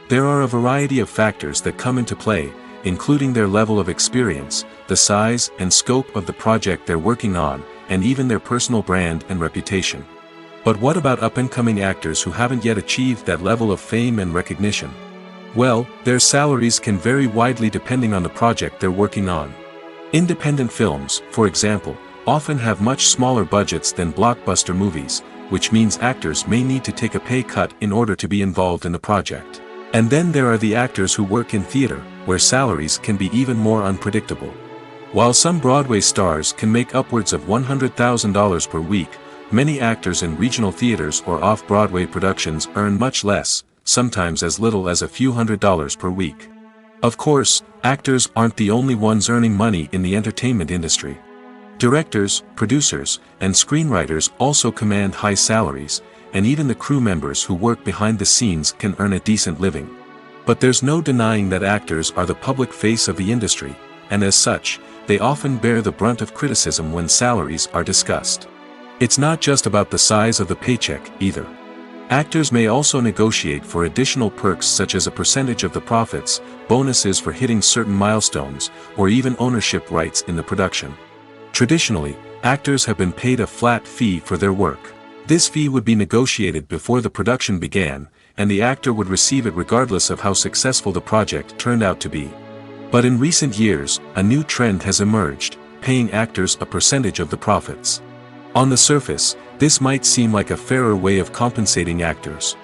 There are a variety of factors that come into play, including their level of experience, the size and scope of the project they're working on, and even their personal brand and reputation. But what about up-and-coming actors who haven't yet achieved that level of fame and recognition? Well, their salaries can vary widely depending on the project they're working on. Independent films, for example, often have much smaller budgets than blockbuster movies, which means actors may need to take a pay cut in order to be involved in the project. And then there are the actors who work in theater, where salaries can be even more unpredictable. While some Broadway stars can make upwards of $100,000 per week, many actors in regional theaters or off-Broadway productions earn much less, sometimes as little as a few $100s per week. Of course, actors aren't the only ones earning money in the entertainment industry. Directors, producers, and screenwriters also command high salaries, and even the crew members who work behind the scenes can earn a decent living. But there's no denying that actors are the public face of the industry, and as such, they often bear the brunt of criticism when salaries are discussed. It's not just about the size of the paycheck, either. Actors may also negotiate for additional perks such as a percentage of the profits, bonuses for hitting certain milestones, or even ownership rights in the production. Traditionally, actors have been paid a flat fee for their work. This fee would be negotiated before the production began, and the actor would receive it regardless of how successful the project turned out to be. But in recent years, a new trend has emerged, paying actors a percentage of the profits. On the surface, this might seem like a fairer way of compensating actors.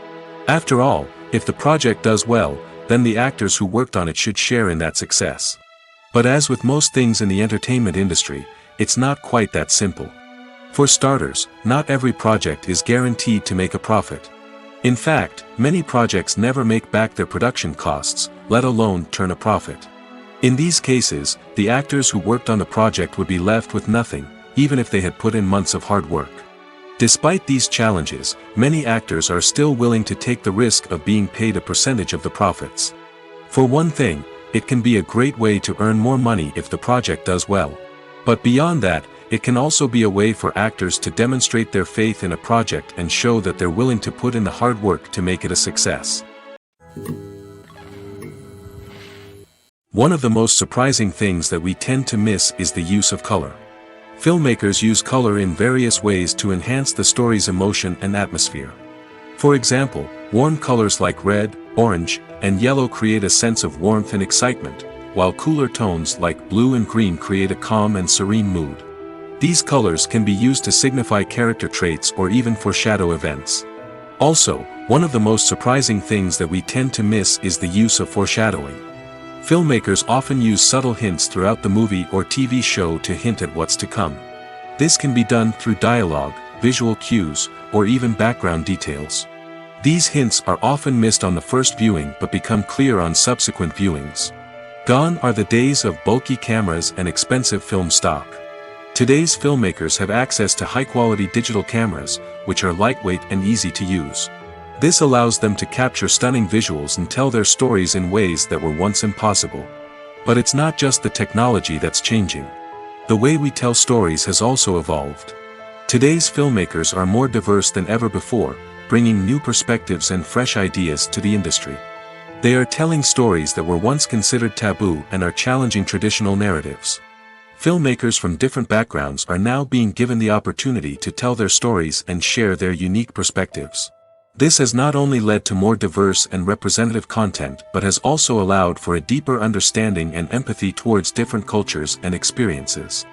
After all, if the project does well, then the actors who worked on it should share in that success. But as with most things in the entertainment industry, it's not quite that simple. For starters, not every project is guaranteed to make a profit. In fact, many projects never make back their production costs, let alone turn a profit. In these cases, the actors who worked on the project would be left with nothing, even if they had put in months of hard work. Despite these challenges, many actors are still willing to take the risk of being paid a percentage of the profits. For one thing, it can be a great way to earn more money if the project does well. But beyond that, it can also be a way for actors to demonstrate their faith in a project and show that they're willing to put in the hard work to make it a success. One of the most surprising things that we tend to miss is the use of color. Filmmakers use color in various ways to enhance the story's emotion and atmosphere. For example, warm colors like red, orange, and yellow create a sense of warmth and excitement, while cooler tones like blue and green create a calm and serene mood. These colors can be used to signify character traits or even foreshadow events. Also, one of the most surprising things that we tend to miss is the use of foreshadowing. Filmmakers often use subtle hints throughout the movie or TV show to hint at what's to come. This can be done through dialogue, visual cues, or even background details. These hints are often missed on the first viewing but become clear on subsequent viewings. Gone are the days of bulky cameras and expensive film stock. Today's filmmakers have access to high-quality digital cameras, which are lightweight and easy to use. This allows them to capture stunning visuals and tell their stories in ways that were once impossible. But it's not just the technology that's changing. The way we tell stories has also evolved. Today's filmmakers are more diverse than ever before, bringing new perspectives and fresh ideas to the industry. They are telling stories that were once considered taboo and are challenging traditional narratives. Filmmakers from different backgrounds are now being given the opportunity to tell their stories and share their unique perspectives. This has not only led to more diverse and representative content but has also allowed for a deeper understanding and empathy towards different cultures and experiences.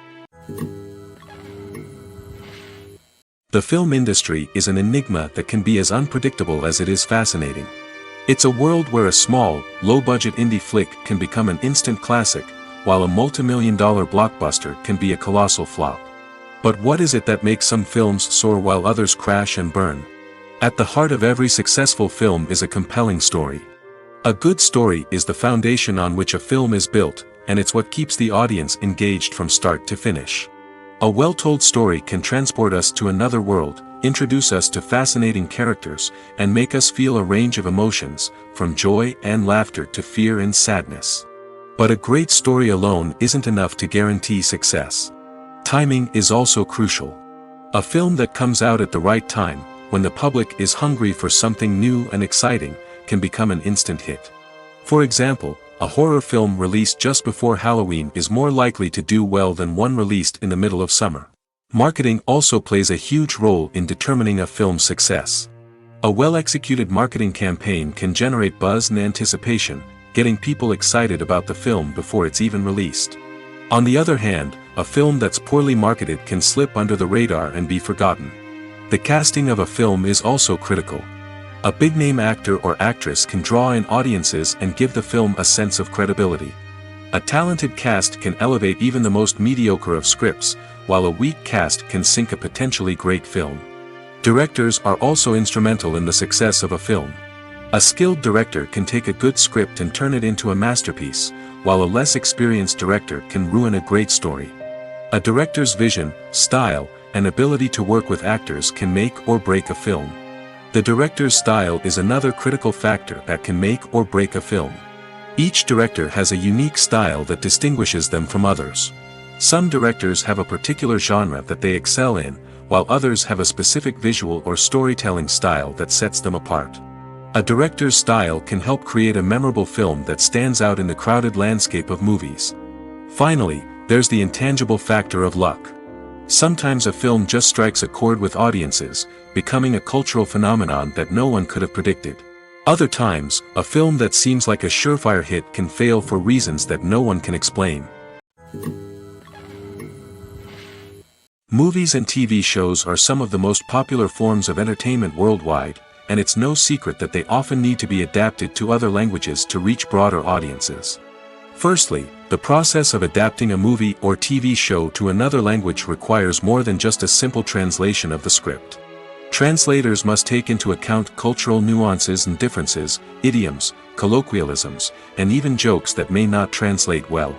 The film industry is an enigma that can be as unpredictable as it is fascinating. It's a world where a small, low-budget indie flick can become an instant classic, while a multi-million-dollar blockbuster can be a colossal flop. But what is it that makes some films soar while others crash and burn? At the heart of every successful film is a compelling story. A good story is the foundation on which a film is built, and it's what keeps the audience engaged from start to finish. A well-told story can transport us to another world, introduce us to fascinating characters, and make us feel a range of emotions, from joy and laughter to fear and sadness. But a great story alone isn't enough to guarantee success. Timing is also crucial. A film that comes out at the right time, when the public is hungry for something new and exciting, can become an instant hit. For example, a horror film released just before Halloween is more likely to do well than one released in the middle of summer. Marketing also plays a huge role in determining a film's success. A well-executed marketing campaign can generate buzz and anticipation, getting people excited about the film before it's even released. On the other hand, a film that's poorly marketed can slip under the radar and be forgotten. The casting of a film is also critical. A big-name actor or actress can draw in audiences and give the film a sense of credibility. A talented cast can elevate even the most mediocre of scripts, while a weak cast can sink a potentially great film. Directors are also instrumental in the success of a film. A skilled director can take a good script and turn it into a masterpiece, while a less experienced director can ruin a great story. A director's vision, style, and ability to work with actors can make or break a film. The director's style is another critical factor that can make or break a film. Each director has a unique style that distinguishes them from others. Some directors have a particular genre that they excel in, while others have a specific visual or storytelling style that sets them apart. A director's style can help create a memorable film that stands out in the crowded landscape of movies. Finally, there's the intangible factor of luck. Sometimes a film just strikes a chord with audiences, becoming a cultural phenomenon that no one could have predicted. Other times, a film that seems like a surefire hit can fail for reasons that no one can explain. Movies and TV shows are some of the most popular forms of entertainment worldwide, and it's no secret that they often need to be adapted to other languages to reach broader audiences. Firstly, the process of adapting a movie or TV show to another language requires more than just a simple translation of the script. Translators must take into account cultural nuances and differences, idioms, colloquialisms, and even jokes that may not translate well.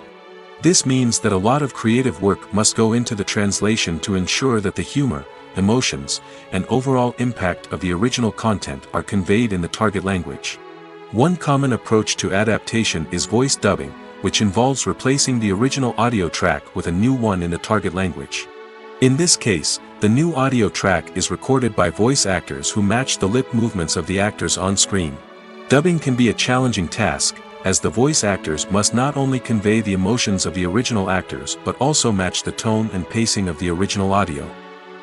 This means that a lot of creative work must go into the translation to ensure that the humor, emotions, and overall impact of the original content are conveyed in the target language. One common approach to adaptation is voice dubbing, which involves replacing the original audio track with a new one in the target language. In this case, the new audio track is recorded by voice actors who match the lip movements of the actors on screen. Dubbing can be a challenging task, as the voice actors must not only convey the emotions of the original actors but also match the tone and pacing of the original audio.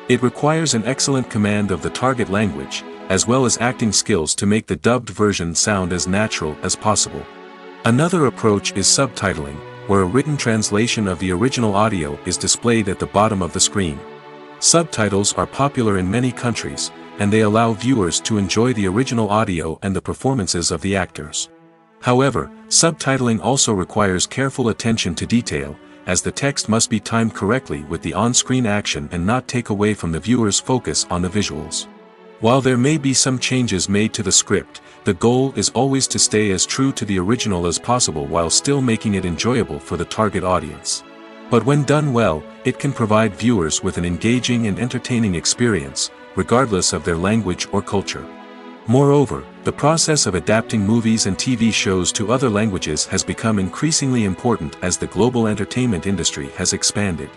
It requires an excellent command of the target language, as well as acting skills to make the dubbed version sound as natural as possible. Another approach is subtitling, where a written translation of the original audio is displayed at the bottom of the screen. Subtitles are popular in many countries, and they allow viewers to enjoy the original audio and the performances of the actors. However, subtitling also requires careful attention to detail, as the text must be timed correctly with the on-screen action and not take away from the viewer's focus on the visuals. While there may be some changes made to the script, the goal is always to stay as true to the original as possible while still making it enjoyable for the target audience. But when done well, it can provide viewers with an engaging and entertaining experience, regardless of their language or culture. Moreover, the process of adapting movies and TV shows to other languages has become increasingly important as the global entertainment industry has expanded.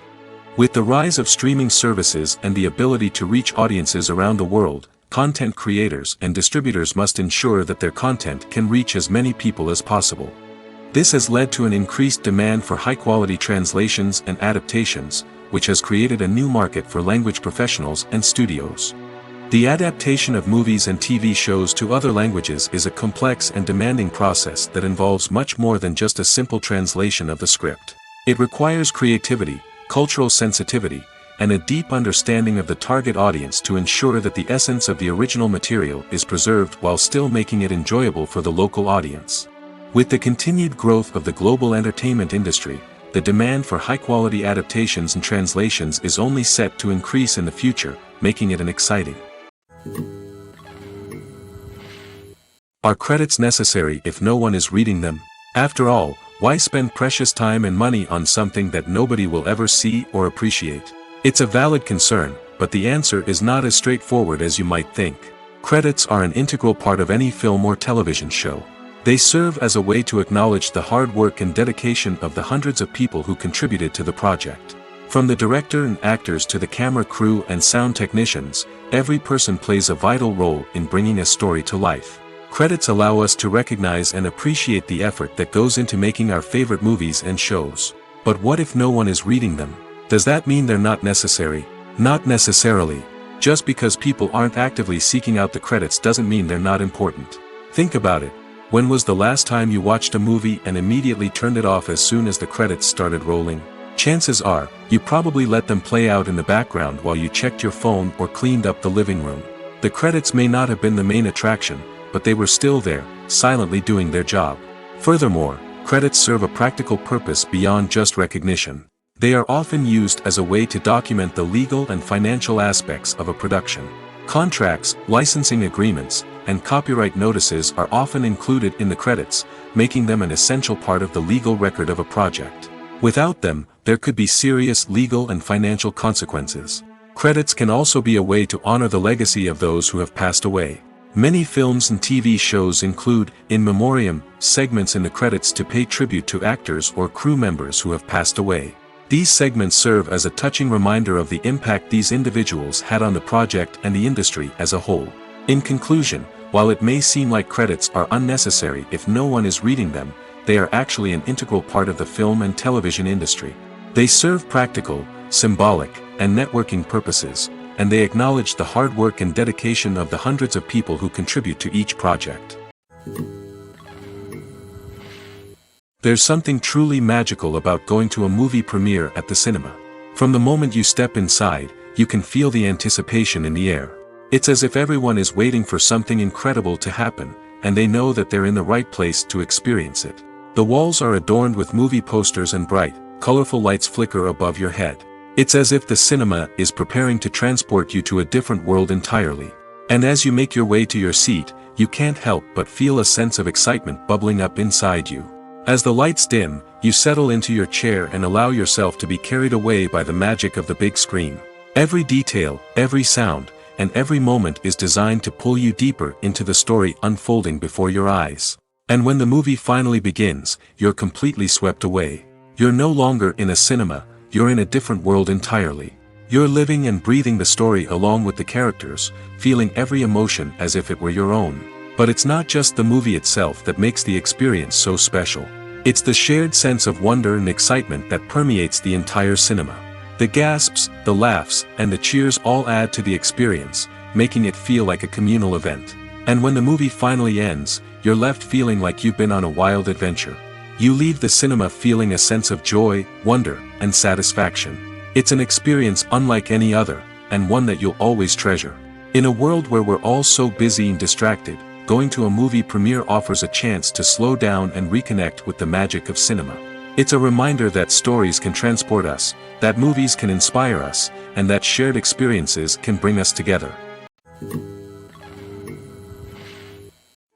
With the rise of streaming services and the ability to reach audiences around the world, content creators and distributors must ensure that their content can reach as many people as possible. This has led to an increased demand for high-quality translations and adaptations, which has created a new market for language professionals and studios. The adaptation of movies and TV shows to other languages is a complex and demanding process that involves much more than just a simple translation of the script. It requires creativity, cultural sensitivity, and a deep understanding of the target audience to ensure that the essence of the original material is preserved while still making it enjoyable for the local audience. With the continued growth of the global entertainment industry, the demand for high-quality adaptations and translations is only set to increase in the future, making it an exciting. Are credits necessary if no one is reading them? After all, why spend precious time and money on something that nobody will ever see or appreciate? It's a valid concern, but the answer is not as straightforward as you might think. Credits are an integral part of any film or television show. They serve as a way to acknowledge the hard work and dedication of the hundreds of people who contributed to the project. From the director and actors to the camera crew and sound technicians, every person plays a vital role in bringing a story to life. Credits allow us to recognize and appreciate the effort that goes into making our favorite movies and shows. But what if no one is reading them? Does that mean they're not necessary? Not necessarily. Just because people aren't actively seeking out the credits doesn't mean they're not important. Think about it. When was the last time you watched a movie and immediately turned it off as soon as the credits started rolling? Chances are, you probably let them play out in the background while you checked your phone or cleaned up the living room. The credits may not have been the main attraction, but they were still there, silently doing their job. Furthermore, credits serve a practical purpose beyond just recognition. They are often used as a way to document the legal and financial aspects of a production. Contracts, licensing agreements, and copyright notices are often included in the credits, making them an essential part of the legal record of a project. Without them, there could be serious legal and financial consequences. Credits can also be a way to honor the legacy of those who have passed away. Many films and TV shows include, in memoriam, segments in the credits to pay tribute to actors or crew members who have passed away. These segments serve as a touching reminder of the impact these individuals had on the project and the industry as a whole. In conclusion, while it may seem like credits are unnecessary if no one is reading them, they are actually an integral part of the film and television industry. They serve practical, symbolic, and networking purposes, and they acknowledge the hard work and dedication of the hundreds of people who contribute to each project. There's something truly magical about going to a movie premiere at the cinema. From the moment you step inside, you can feel the anticipation in the air. It's as if everyone is waiting for something incredible to happen, and they know that they're in the right place to experience it. The walls are adorned with movie posters and bright, colorful lights flicker above your head. It's as if the cinema is preparing to transport you to a different world entirely. And as you make your way to your seat, you can't help but feel a sense of excitement bubbling up inside you. As the lights dim, you settle into your chair and allow yourself to be carried away by the magic of the big screen. Every detail, every sound, and every moment is designed to pull you deeper into the story unfolding before your eyes. And when the movie finally begins, you're completely swept away. You're no longer in a cinema, you're in a different world entirely. You're living and breathing the story along with the characters, feeling every emotion as if it were your own. But it's not just the movie itself that makes the experience so special. It's the shared sense of wonder and excitement that permeates the entire cinema. The gasps, the laughs, and the cheers all add to the experience, making it feel like a communal event. And when the movie finally ends, you're left feeling like you've been on a wild adventure. You leave the cinema feeling a sense of joy, wonder, and satisfaction. It's an experience unlike any other, and one that you'll always treasure. In a world where we're all so busy and distracted, going to a movie premiere offers a chance to slow down and reconnect with the magic of cinema. It's a reminder that stories can transport us, that movies can inspire us, and that shared experiences can bring us together.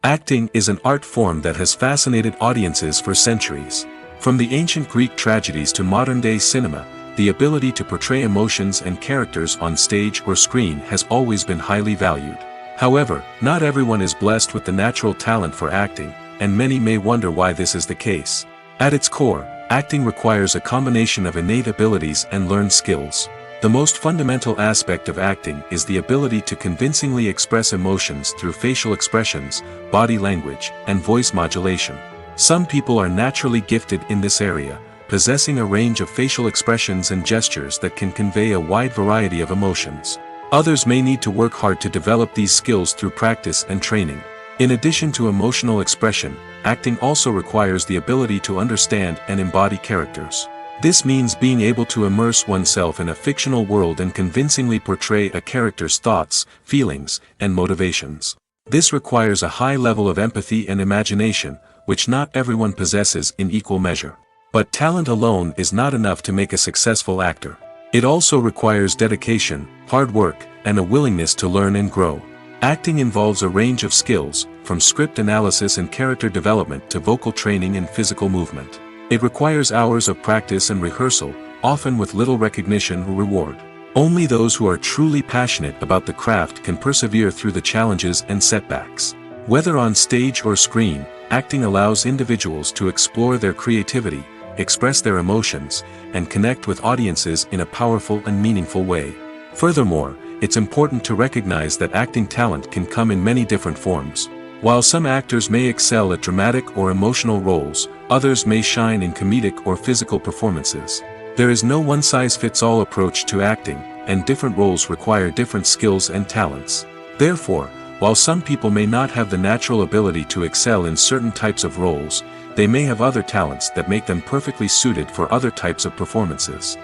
Acting is an art form that has fascinated audiences for centuries. From the ancient Greek tragedies to modern-day cinema, the ability to portray emotions and characters on stage or screen has always been highly valued. However, not everyone is blessed with the natural talent for acting, and many may wonder why this is the case. At its core, acting requires a combination of innate abilities and learned skills. The most fundamental aspect of acting is the ability to convincingly express emotions through facial expressions, body language, and voice modulation. Some people are naturally gifted in this area, possessing a range of facial expressions and gestures that can convey a wide variety of emotions. Others may need to work hard to develop these skills through practice and training. In addition to emotional expression, acting also requires the ability to understand and embody characters. This means being able to immerse oneself in a fictional world and convincingly portray a character's thoughts, feelings, and motivations. This requires a high level of empathy and imagination, which not everyone possesses in equal measure. But talent alone is not enough to make a successful actor. It also requires dedication, hard work, and a willingness to learn and grow. Acting involves a range of skills, from script analysis and character development to vocal training and physical movement. It requires hours of practice and rehearsal, often with little recognition or reward. Only those who are truly passionate about the craft can persevere through the challenges and setbacks. Whether on stage or screen, acting allows individuals to explore their creativity, express their emotions, and connect with audiences in a powerful and meaningful way. Furthermore, it's important to recognize that acting talent can come in many different forms. While some actors may excel at dramatic or emotional roles, others may shine in comedic or physical performances. There is no one-size-fits-all approach to acting, and different roles require different skills and talents. Therefore, while some people may not have the natural ability to excel in certain types of roles, they may have other talents that make them perfectly suited for other types of performances.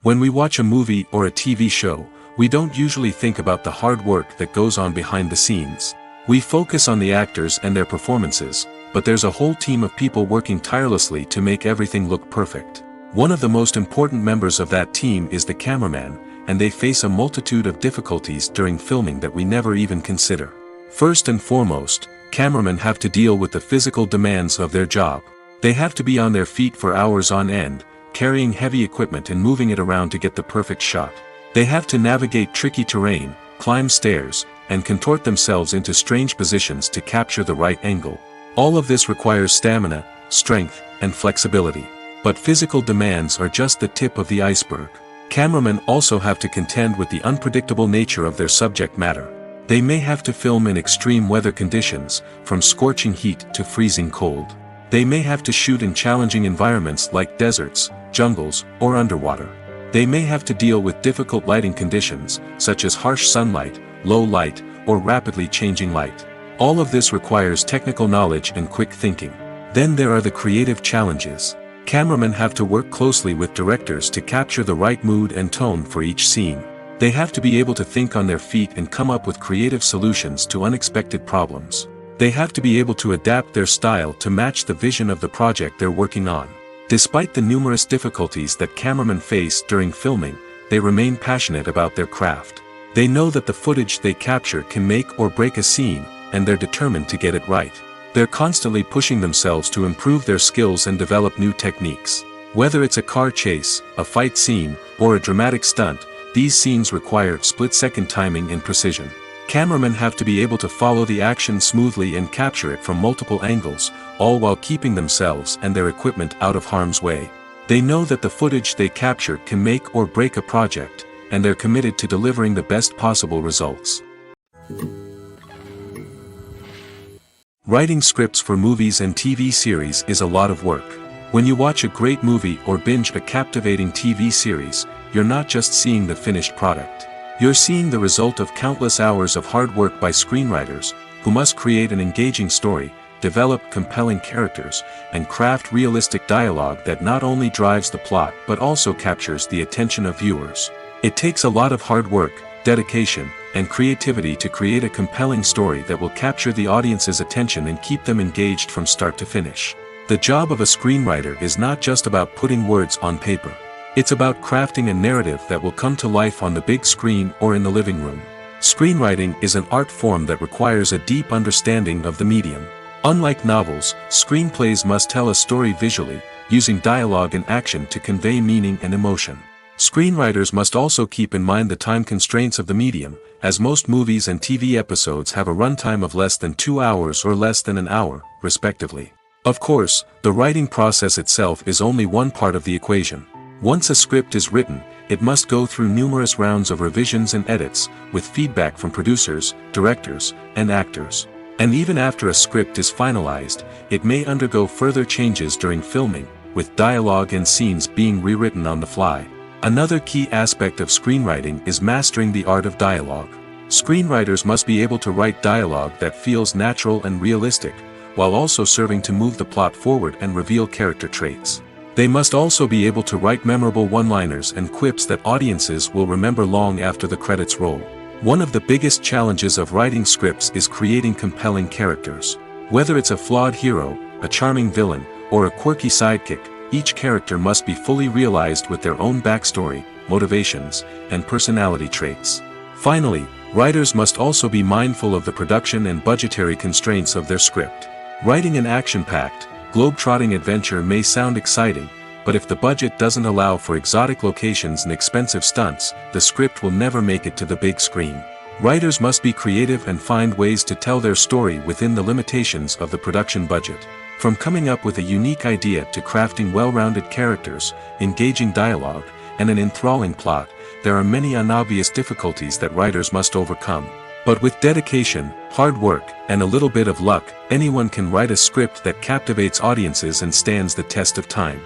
When we watch a movie or a TV show, we don't usually think about the hard work that goes on behind the scenes. We focus on the actors and their performances, but there's a whole team of people working tirelessly to make everything look perfect. One of the most important members of that team is the cameraman, and they face a multitude of difficulties during filming that we never even consider. First and foremost, cameramen have to deal with the physical demands of their job. They have to be on their feet for hours on end, carrying heavy equipment and moving it around to get the perfect shot. They have to navigate tricky terrain, climb stairs, and contort themselves into strange positions to capture the right angle. All of this requires stamina, strength, and flexibility. But physical demands are just the tip of the iceberg. Cameramen also have to contend with the unpredictable nature of their subject matter. They may have to film in extreme weather conditions, from scorching heat to freezing cold. They may have to shoot in challenging environments like deserts, jungles, or underwater. They may have to deal with difficult lighting conditions, such as harsh sunlight, low light, or rapidly changing light. All of this requires technical knowledge and quick thinking. Then there are the creative challenges. Cameramen have to work closely with directors to capture the right mood and tone for each scene. They have to be able to think on their feet and come up with creative solutions to unexpected problems. They have to be able to adapt their style to match the vision of the project they're working on. Despite the numerous difficulties that cameramen face during filming, they remain passionate about their craft. They know that the footage they capture can make or break a scene, and they're determined to get it right. They're constantly pushing themselves to improve their skills and develop new techniques. Whether it's a car chase, a fight scene, or a dramatic stunt, these scenes require split-second timing and precision. Cameramen have to be able to follow the action smoothly and capture it from multiple angles, all while keeping themselves and their equipment out of harm's way. They know that the footage they capture can make or break a project, and they're committed to delivering the best possible results. Writing scripts for movies and TV series is a lot of work. When you watch a great movie or binge a captivating TV series, you're not just seeing the finished product. You're seeing the result of countless hours of hard work by screenwriters, who must create an engaging story, develop compelling characters, and craft realistic dialogue that not only drives the plot but also captures the attention of viewers. It takes a lot of hard work, dedication, and creativity to create a compelling story that will capture the audience's attention and keep them engaged from start to finish. The job of a screenwriter is not just about putting words on paper. It's about crafting a narrative that will come to life on the big screen or in the living room. Screenwriting is an art form that requires a deep understanding of the medium. Unlike novels, screenplays must tell a story visually, using dialogue and action to convey meaning and emotion. Screenwriters must also keep in mind the time constraints of the medium, as most movies and TV episodes have a runtime of less than 2 hours or less than an hour, respectively. Of course, the writing process itself is only one part of the equation. Once a script is written, it must go through numerous rounds of revisions and edits, with feedback from producers, directors, and actors. And even after a script is finalized, it may undergo further changes during filming, with dialogue and scenes being rewritten on the fly. Another key aspect of screenwriting is mastering the art of dialogue. Screenwriters must be able to write dialogue that feels natural and realistic, while also serving to move the plot forward and reveal character traits. They must also be able to write memorable one-liners and quips that audiences will remember long after the credits roll. One of the biggest challenges of writing scripts is creating compelling characters. Whether it's a flawed hero, a charming villain, or a quirky sidekick, each character must be fully realized with their own backstory, motivations, and personality traits. Finally, writers must also be mindful of the production and budgetary constraints of their script. Writing an action-packed, globe-trotting adventure may sound exciting, but if the budget doesn't allow for exotic locations and expensive stunts, the script will never make it to the big screen. Writers must be creative and find ways to tell their story within the limitations of the production budget. From coming up with a unique idea to crafting well-rounded characters, engaging dialogue, and an enthralling plot, there are many unobvious difficulties that writers must overcome. But with dedication, hard work, and a little bit of luck, anyone can write a script that captivates audiences and stands the test of time.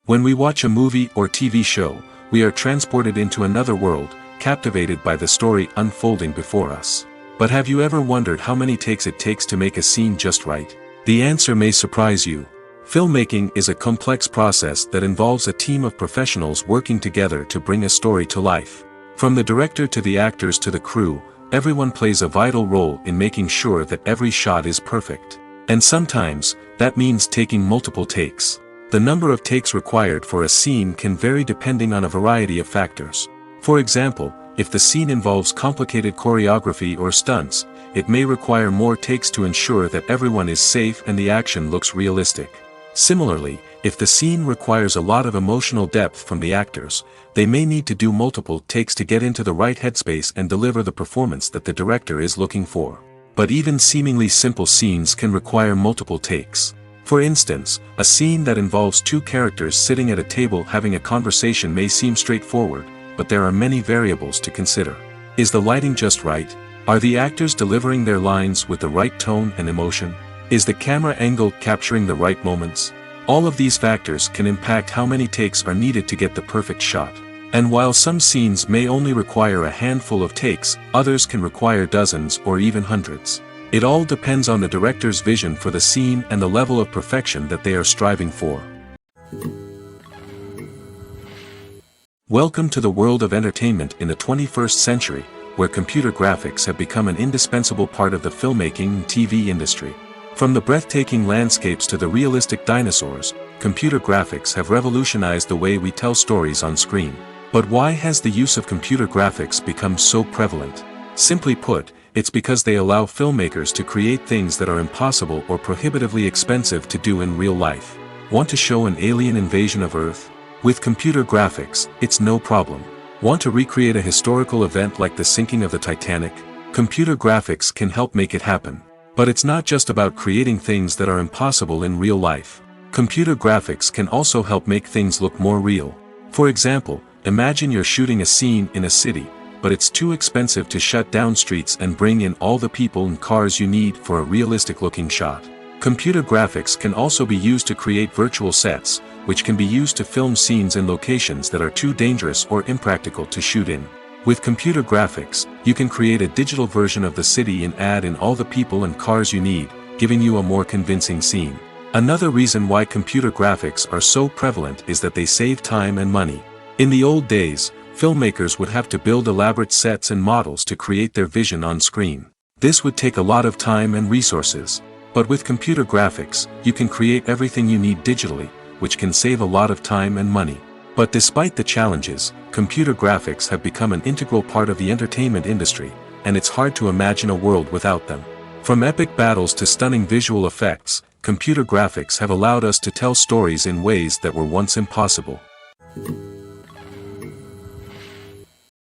When we watch a movie or TV show, we are transported into another world, captivated by the story unfolding before us. But have you ever wondered how many takes it takes to make a scene just right? The answer may surprise you. Filmmaking is a complex process that involves a team of professionals working together to bring a story to life. From the director to the actors to the crew, everyone plays a vital role in making sure that every shot is perfect. And sometimes, that means taking multiple takes. The number of takes required for a scene can vary depending on a variety of factors. For example, if the scene involves complicated choreography or stunts, it may require more takes to ensure that everyone is safe and the action looks realistic. Similarly, if the scene requires a lot of emotional depth from the actors, they may need to do multiple takes to get into the right headspace and deliver the performance that the director is looking for. But even seemingly simple scenes can require multiple takes. For instance, a scene that involves two characters sitting at a table having a conversation may seem straightforward, but there are many variables to consider. Is the lighting just right? Are the actors delivering their lines with the right tone and emotion? Is the camera angle capturing the right moments? All of these factors can impact how many takes are needed to get the perfect shot. And while some scenes may only require a handful of takes, others can require dozens or even hundreds. It all depends on the director's vision for the scene and the level of perfection that they are striving for. Welcome to the world of entertainment in the 21st century, where computer graphics have become an indispensable part of the filmmaking and TV industry. From the breathtaking landscapes to the realistic dinosaurs, computer graphics have revolutionized the way we tell stories on screen. But why has the use of computer graphics become so prevalent? Simply put, it's because they allow filmmakers to create things that are impossible or prohibitively expensive to do in real life. Want to show an alien invasion of Earth? With computer graphics, it's no problem. Want to recreate a historical event like the sinking of the Titanic? Computer graphics can help make it happen. But it's not just about creating things that are impossible in real life. Computer graphics can also help make things look more real. For example, imagine you're shooting a scene in a city, but it's too expensive to shut down streets and bring in all the people and cars you need for a realistic-looking shot. Computer graphics can also be used to create virtual sets, which can be used to film scenes in locations that are too dangerous or impractical to shoot in. With computer graphics, you can create a digital version of the city and add in all the people and cars you need, giving you a more convincing scene. Another reason why computer graphics are so prevalent is that they save time and money. In the old days, filmmakers would have to build elaborate sets and models to create their vision on screen. This would take a lot of time and resources. But with computer graphics, you can create everything you need digitally, which can save a lot of time and money. But despite the challenges, computer graphics have become an integral part of the entertainment industry, and it's hard to imagine a world without them. From epic battles to stunning visual effects, computer graphics have allowed us to tell stories in ways that were once impossible.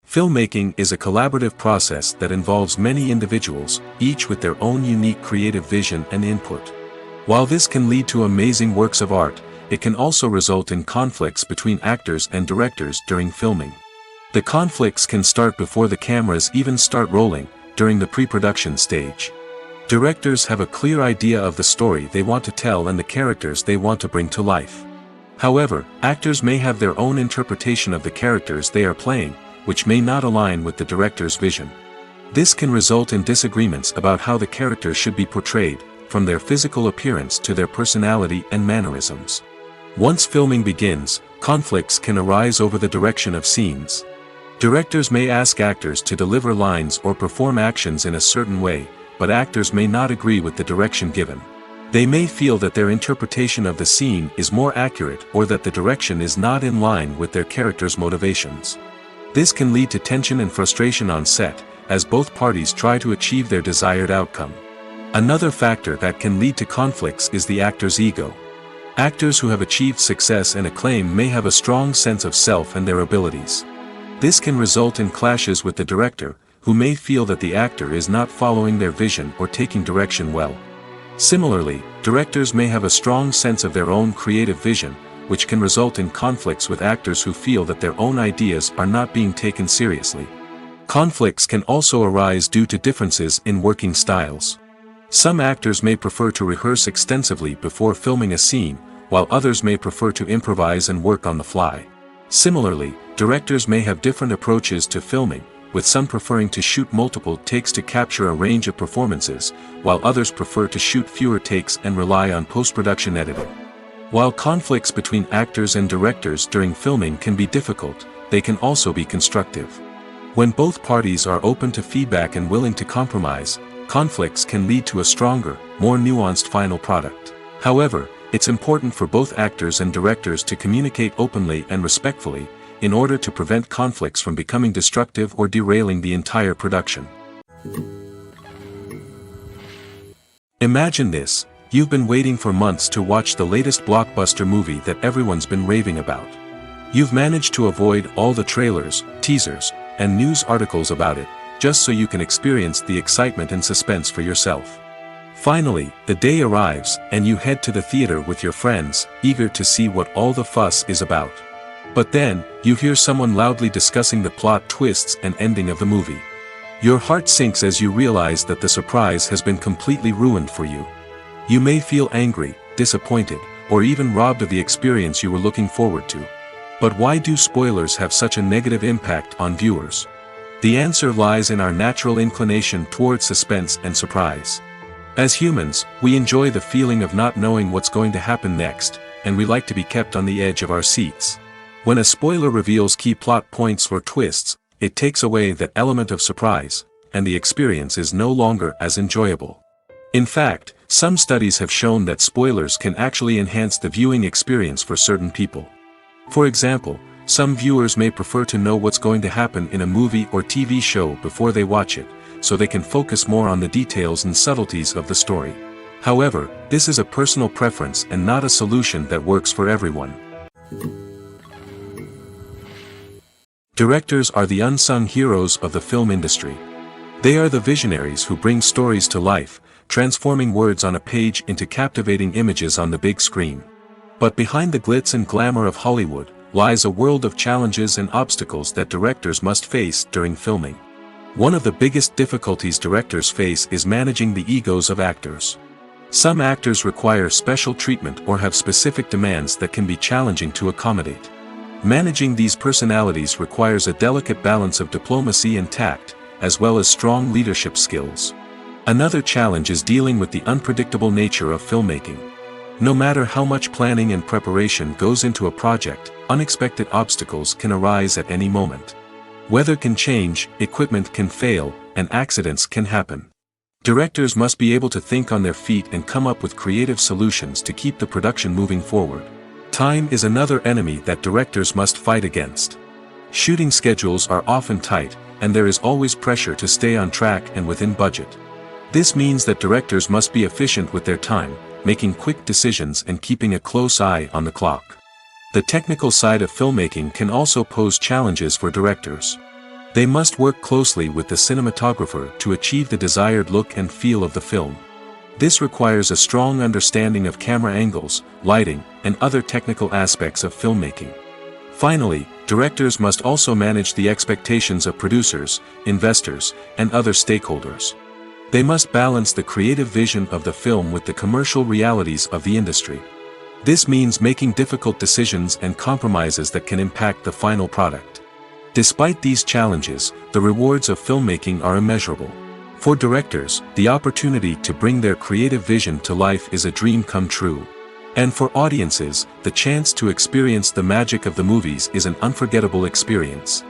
Filmmaking is a collaborative process that involves many individuals, each with their own unique creative vision and input. While this can lead to amazing works of art, it can also result in conflicts between actors and directors during filming. The conflicts can start before the cameras even start rolling, during the pre-production stage. Directors have a clear idea of the story they want to tell and the characters they want to bring to life. However, actors may have their own interpretation of the characters they are playing, which may not align with the director's vision. This can result in disagreements about how the character should be portrayed, from their physical appearance to their personality and mannerisms. Once filming begins, conflicts can arise over the direction of scenes. Directors may ask actors to deliver lines or perform actions in a certain way, but actors may not agree with the direction given. They may feel that their interpretation of the scene is more accurate or that the direction is not in line with their character's motivations. This can lead to tension and frustration on set, as both parties try to achieve their desired outcome. Another factor that can lead to conflicts is the actor's ego. Actors who have achieved success and acclaim may have a strong sense of self and their abilities. This can result in clashes with the director, who may feel that the actor is not following their vision or taking direction well. Similarly, directors may have a strong sense of their own creative vision, which can result in conflicts with actors who feel that their own ideas are not being taken seriously. Conflicts can also arise due to differences in working styles. Some actors may prefer to rehearse extensively before filming a scene, while others may prefer to improvise and work on the fly. Similarly, directors may have different approaches to filming, with some preferring to shoot multiple takes to capture a range of performances, while others prefer to shoot fewer takes and rely on post-production editing. While conflicts between actors and directors during filming can be difficult, they can also be constructive. When both parties are open to feedback and willing to compromise, conflicts can lead to a stronger, more nuanced final product. However, it's important for both actors and directors to communicate openly and respectfully, in order to prevent conflicts from becoming destructive or derailing the entire production. Imagine this: you've been waiting for months to watch the latest blockbuster movie that everyone's been raving about. You've managed to avoid all the trailers, teasers, and news articles about it, just so you can experience the excitement and suspense for yourself. Finally, the day arrives, and you head to the theater with your friends, eager to see what all the fuss is about. But then, you hear someone loudly discussing the plot twists and ending of the movie. Your heart sinks as you realize that the surprise has been completely ruined for you. You may feel angry, disappointed, or even robbed of the experience you were looking forward to. But why do spoilers have such a negative impact on viewers? The answer lies in our natural inclination towards suspense and surprise. As humans, we enjoy the feeling of not knowing what's going to happen next, and we like to be kept on the edge of our seats. When a spoiler reveals key plot points or twists, it takes away that element of surprise, and the experience is no longer as enjoyable. In fact, some studies have shown that spoilers can actually enhance the viewing experience for certain people. For example, some viewers may prefer to know what's going to happen in a movie or TV show before they watch it, so they can focus more on the details and subtleties of the story. However, this is a personal preference and not a solution that works for everyone. Directors are the unsung heroes of the film industry. They are the visionaries who bring stories to life, transforming words on a page into captivating images on the big screen. But behind the glitz and glamour of Hollywood, lies a world of challenges and obstacles that directors must face during filming. One of the biggest difficulties directors face is managing the egos of actors. Some actors require special treatment or have specific demands that can be challenging to accommodate. Managing these personalities requires a delicate balance of diplomacy and tact, as well as strong leadership skills. Another challenge is dealing with the unpredictable nature of filmmaking. No matter how much planning and preparation goes into a project, unexpected obstacles can arise at any moment. Weather can change, equipment can fail, and accidents can happen. Directors must be able to think on their feet and come up with creative solutions to keep the production moving forward. Time is another enemy that directors must fight against. Shooting schedules are often tight, and there is always pressure to stay on track and within budget. This means that directors must be efficient with their time, making quick decisions and keeping a close eye on the clock. The technical side of filmmaking can also pose challenges for directors. They must work closely with the cinematographer to achieve the desired look and feel of the film. This requires a strong understanding of camera angles, lighting, and other technical aspects of filmmaking. Finally, directors must also manage the expectations of producers, investors, and other stakeholders. They must balance the creative vision of the film with the commercial realities of the industry. This means making difficult decisions and compromises that can impact the final product. Despite these challenges, the rewards of filmmaking are immeasurable. For directors, the opportunity to bring their creative vision to life is a dream come true. And for audiences, the chance to experience the magic of the movies is an unforgettable experience.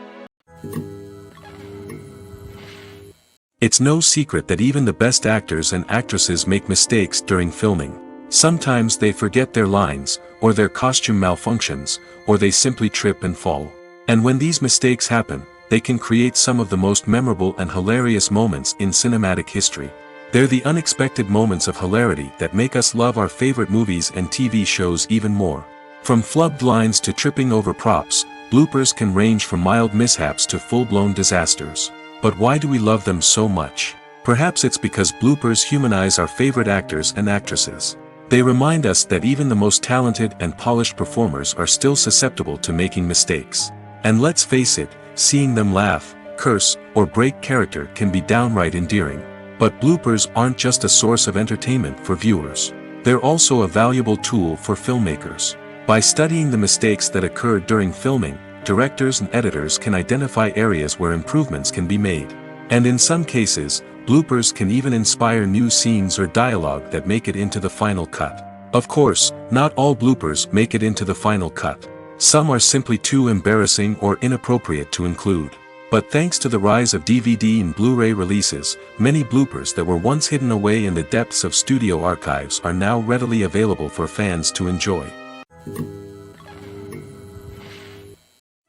It's no secret that even the best actors and actresses make mistakes during filming. Sometimes they forget their lines, or their costume malfunctions, or they simply trip and fall. And when these mistakes happen, they can create some of the most memorable and hilarious moments in cinematic history. They're the unexpected moments of hilarity that make us love our favorite movies and TV shows even more. From flubbed lines to tripping over props, bloopers can range from mild mishaps to full-blown disasters. But why do we love them so much? Perhaps it's because bloopers humanize our favorite actors and actresses. They remind us that even the most talented and polished performers are still susceptible to making mistakes. And let's face it, seeing them laugh, curse, or break character can be downright endearing. But bloopers aren't just a source of entertainment for viewers. They're also a valuable tool for filmmakers. By studying the mistakes that occurred during filming, directors and editors can identify areas where improvements can be made. And in some cases, bloopers can even inspire new scenes or dialogue that make it into the final cut. Of course, not all bloopers make it into the final cut. Some are simply too embarrassing or inappropriate to include. But thanks to the rise of DVD and Blu-ray releases, many bloopers that were once hidden away in the depths of studio archives are now readily available for fans to enjoy.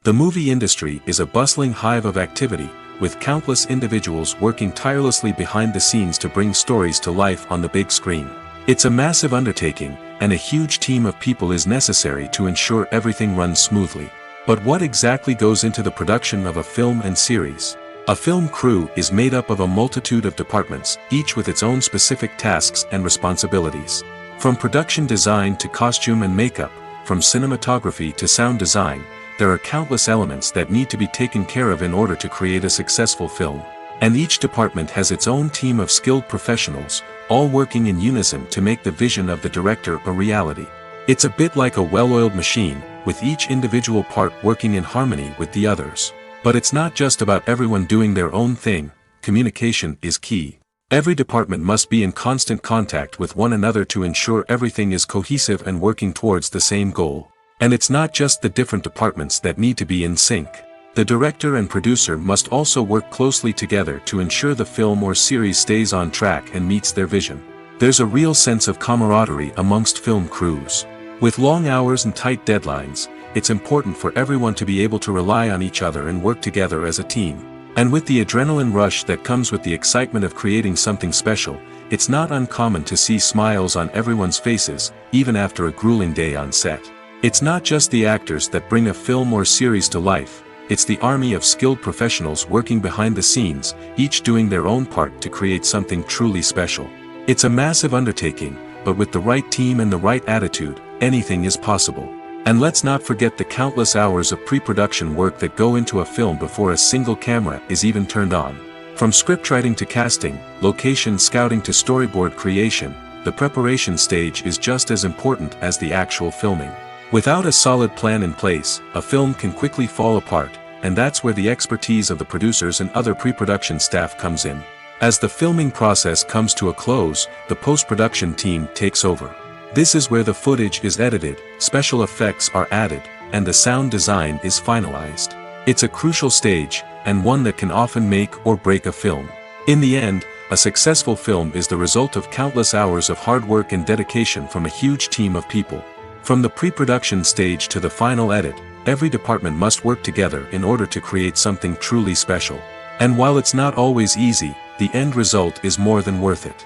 The movie industry is a bustling hive of activity, with countless individuals working tirelessly behind the scenes to bring stories to life on the big screen. It's a massive undertaking, and a huge team of people is necessary to ensure everything runs smoothly. But what exactly goes into the production of a film and series? A film crew is made up of a multitude of departments, each with its own specific tasks and responsibilities. From production design to costume and makeup, from cinematography to sound design, there are countless elements that need to be taken care of in order to create a successful film. And each department has its own team of skilled professionals, all working in unison to make the vision of the director a reality. It's a bit like a well-oiled machine, with each individual part working in harmony with the others. But it's not just about everyone doing their own thing. Communication is key. Every department must be in constant contact with one another to ensure everything is cohesive and working towards the same goal. And it's not just the different departments that need to be in sync. The director and producer must also work closely together to ensure the film or series stays on track and meets their vision. There's a real sense of camaraderie amongst film crews. With long hours and tight deadlines, it's important for everyone to be able to rely on each other and work together as a team. And with the adrenaline rush that comes with the excitement of creating something special, it's not uncommon to see smiles on everyone's faces, even after a grueling day on set. It's not just the actors that bring a film or series to life, it's the army of skilled professionals working behind the scenes, each doing their own part to create something truly special. It's a massive undertaking, but with the right team and the right attitude, anything is possible. And let's not forget the countless hours of pre-production work that go into a film before a single camera is even turned on. From scriptwriting to casting, location scouting to storyboard creation, the preparation stage is just as important as the actual filming. Without a solid plan in place, a film can quickly fall apart, and that's where the expertise of the producers and other pre-production staff comes in. As the filming process comes to a close, the post-production team takes over. This is where the footage is edited, special effects are added, and the sound design is finalized. It's a crucial stage, and one that can often make or break a film. In the end, a successful film is the result of countless hours of hard work and dedication from a huge team of people. From the pre-production stage to the final edit, every department must work together in order to create something truly special. And while it's not always easy, the end result is more than worth it.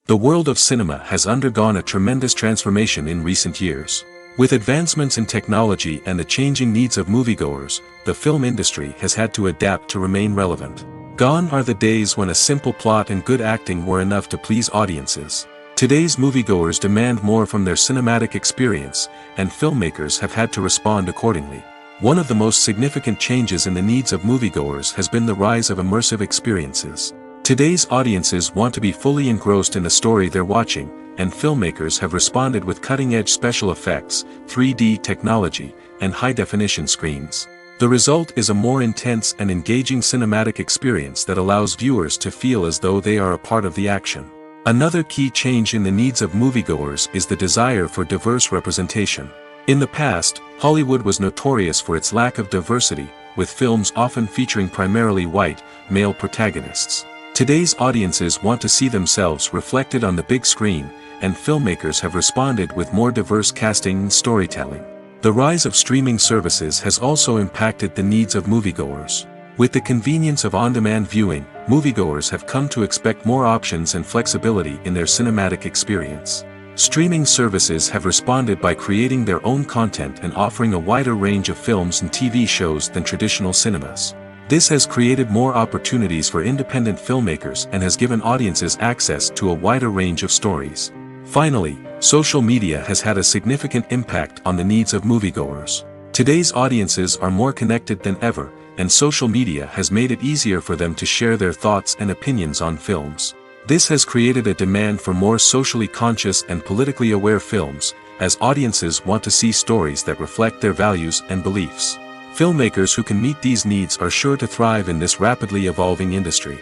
The world of cinema has undergone a tremendous transformation in recent years. With advancements in technology and the changing needs of moviegoers, the film industry has had to adapt to remain relevant. Gone are the days when a simple plot and good acting were enough to please audiences. Today's moviegoers demand more from their cinematic experience, and filmmakers have had to respond accordingly. One of the most significant changes in the needs of moviegoers has been the rise of immersive experiences. Today's audiences want to be fully engrossed in the story they're watching, and filmmakers have responded with cutting-edge special effects, 3D technology, and high-definition screens. The result is a more intense and engaging cinematic experience that allows viewers to feel as though they are a part of the action. Another key change in the needs of moviegoers is the desire for diverse representation. In the past, Hollywood was notorious for its lack of diversity, with films often featuring primarily white, male protagonists. Today's audiences want to see themselves reflected on the big screen, and filmmakers have responded with more diverse casting and storytelling. The rise of streaming services has also impacted the needs of moviegoers. With the convenience of on-demand viewing, moviegoers have come to expect more options and flexibility in their cinematic experience. Streaming services have responded by creating their own content and offering a wider range of films and TV shows than traditional cinemas. This has created more opportunities for independent filmmakers and has given audiences access to a wider range of stories. Finally, social media has had a significant impact on the needs of moviegoers. Today's audiences are more connected than ever, and social media has made it easier for them to share their thoughts and opinions on films. This has created a demand for more socially conscious and politically aware films, as audiences want to see stories that reflect their values and beliefs. Filmmakers who can meet these needs are sure to thrive in this rapidly evolving industry.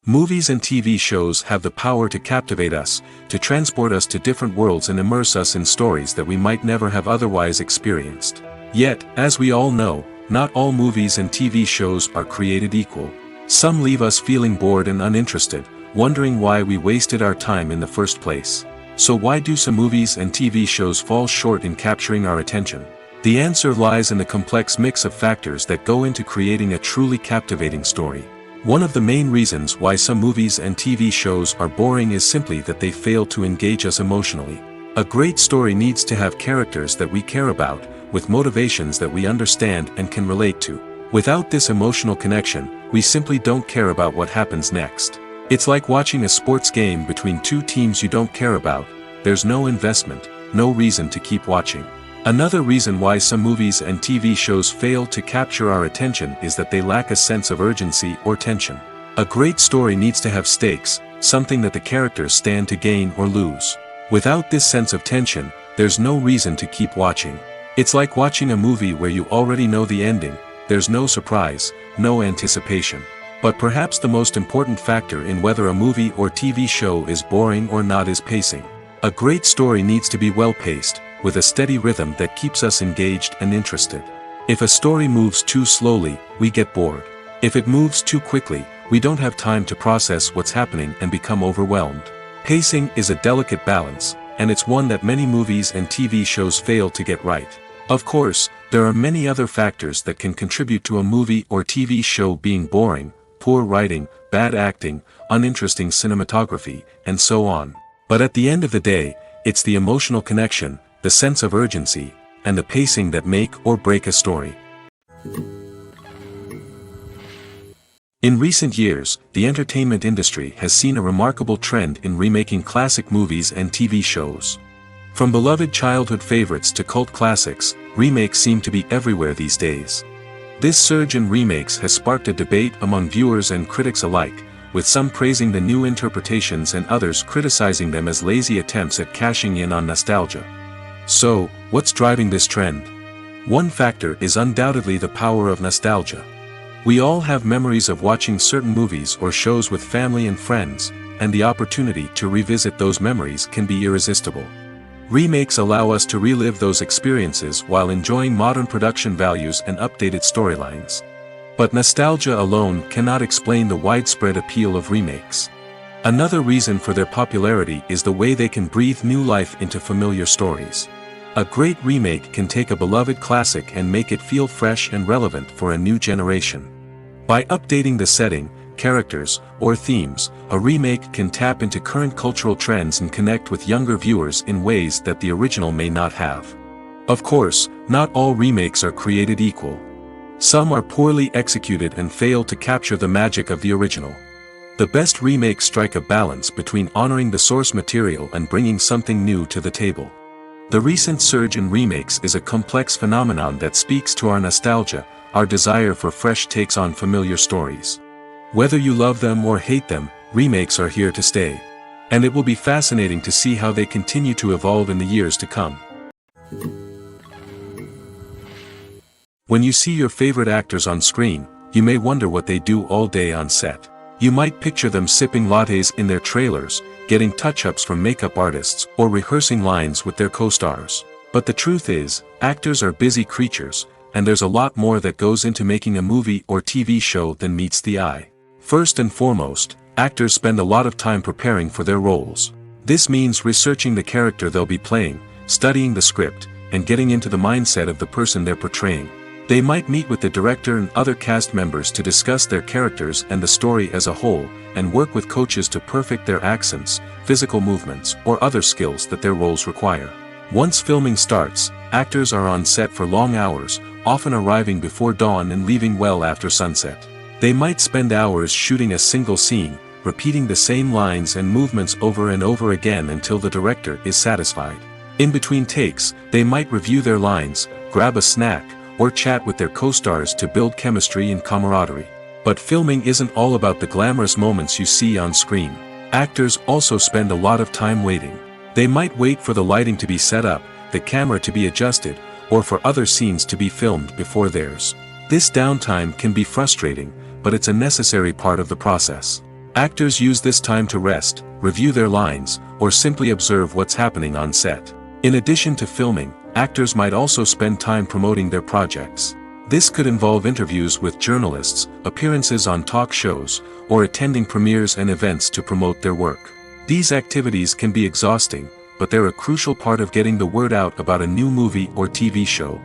Movies and TV shows have the power to captivate us, to transport us to different worlds and immerse us in stories that we might never have otherwise experienced. Yet, as we all know, not all movies and TV shows are created equal. Some leave us feeling bored and uninterested, wondering why we wasted our time in the first place. So why do some movies and TV shows fall short in capturing our attention? The answer lies in the complex mix of factors that go into creating a truly captivating story. One of the main reasons why some movies and TV shows are boring is simply that they fail to engage us emotionally. A great story needs to have characters that we care about, with motivations that we understand and can relate to. Without this emotional connection, we simply don't care about what happens next. It's like watching a sports game between two teams you don't care about. There's no investment, no reason to keep watching. Another reason why some movies and TV shows fail to capture our attention is that they lack a sense of urgency or tension. A great story needs to have stakes, something that the characters stand to gain or lose. Without this sense of tension, there's no reason to keep watching. It's like watching a movie where you already know the ending. There's no surprise, no anticipation. But perhaps the most important factor in whether a movie or TV show is boring or not is pacing. A great story needs to be well-paced, with a steady rhythm that keeps us engaged and interested. If a story moves too slowly, we get bored. If it moves too quickly, we don't have time to process what's happening and become overwhelmed. Pacing is a delicate balance, and it's one that many movies and TV shows fail to get right. Of course, there are many other factors that can contribute to a movie or TV show being boring: poor writing, bad acting, uninteresting cinematography, and so on. But at the end of the day, it's the emotional connection, the sense of urgency, and the pacing that make or break a story. In recent years, the entertainment industry has seen a remarkable trend in remaking classic movies and TV shows. From beloved childhood favorites to cult classics, remakes seem to be everywhere these days. This surge in remakes has sparked a debate among viewers and critics alike, with some praising the new interpretations and others criticizing them as lazy attempts at cashing in on nostalgia. So, what's driving this trend? One factor is undoubtedly the power of nostalgia. We all have memories of watching certain movies or shows with family and friends, and the opportunity to revisit those memories can be irresistible. Remakes allow us to relive those experiences while enjoying modern production values and updated storylines. But nostalgia alone cannot explain the widespread appeal of remakes. Another reason for their popularity is the way they can breathe new life into familiar stories. A great remake can take a beloved classic and make it feel fresh and relevant for a new generation. By updating the setting, characters, or themes, a remake can tap into current cultural trends and connect with younger viewers in ways that the original may not have. Of course, not all remakes are created equal. Some are poorly executed and fail to capture the magic of the original. The best remakes strike a balance between honoring the source material and bringing something new to the table. The recent surge in remakes is a complex phenomenon that speaks to our nostalgia, our desire for fresh takes on familiar stories. Whether you love them or hate them, remakes are here to stay. And it will be fascinating to see how they continue to evolve in the years to come. When you see your favorite actors on screen, you may wonder what they do all day on set. You might picture them sipping lattes in their trailers, getting touch-ups from makeup artists, or rehearsing lines with their co-stars. But the truth is, actors are busy creatures, and there's a lot more that goes into making a movie or TV show than meets the eye. First and foremost, actors spend a lot of time preparing for their roles. This means researching the character they'll be playing, studying the script, and getting into the mindset of the person they're portraying. They might meet with the director and other cast members to discuss their characters and the story as a whole, and work with coaches to perfect their accents, physical movements, or other skills that their roles require. Once filming starts, actors are on set for long hours, often arriving before dawn and leaving well after sunset. They might spend hours shooting a single scene, repeating the same lines and movements over and over again until the director is satisfied. In between takes, they might review their lines, grab a snack, or chat with their co-stars to build chemistry and camaraderie. But filming isn't all about the glamorous moments you see on screen. Actors also spend a lot of time waiting. They might wait for the lighting to be set up, the camera to be adjusted, or for other scenes to be filmed before theirs. This downtime can be frustrating, but it's a necessary part of the process. Actors use this time to rest, review their lines, or simply observe what's happening on set. In addition to filming, actors might also spend time promoting their projects. This could involve interviews with journalists, appearances on talk shows, or attending premieres and events to promote their work. These activities can be exhausting, but they're a crucial part of getting the word out about a new movie or TV show.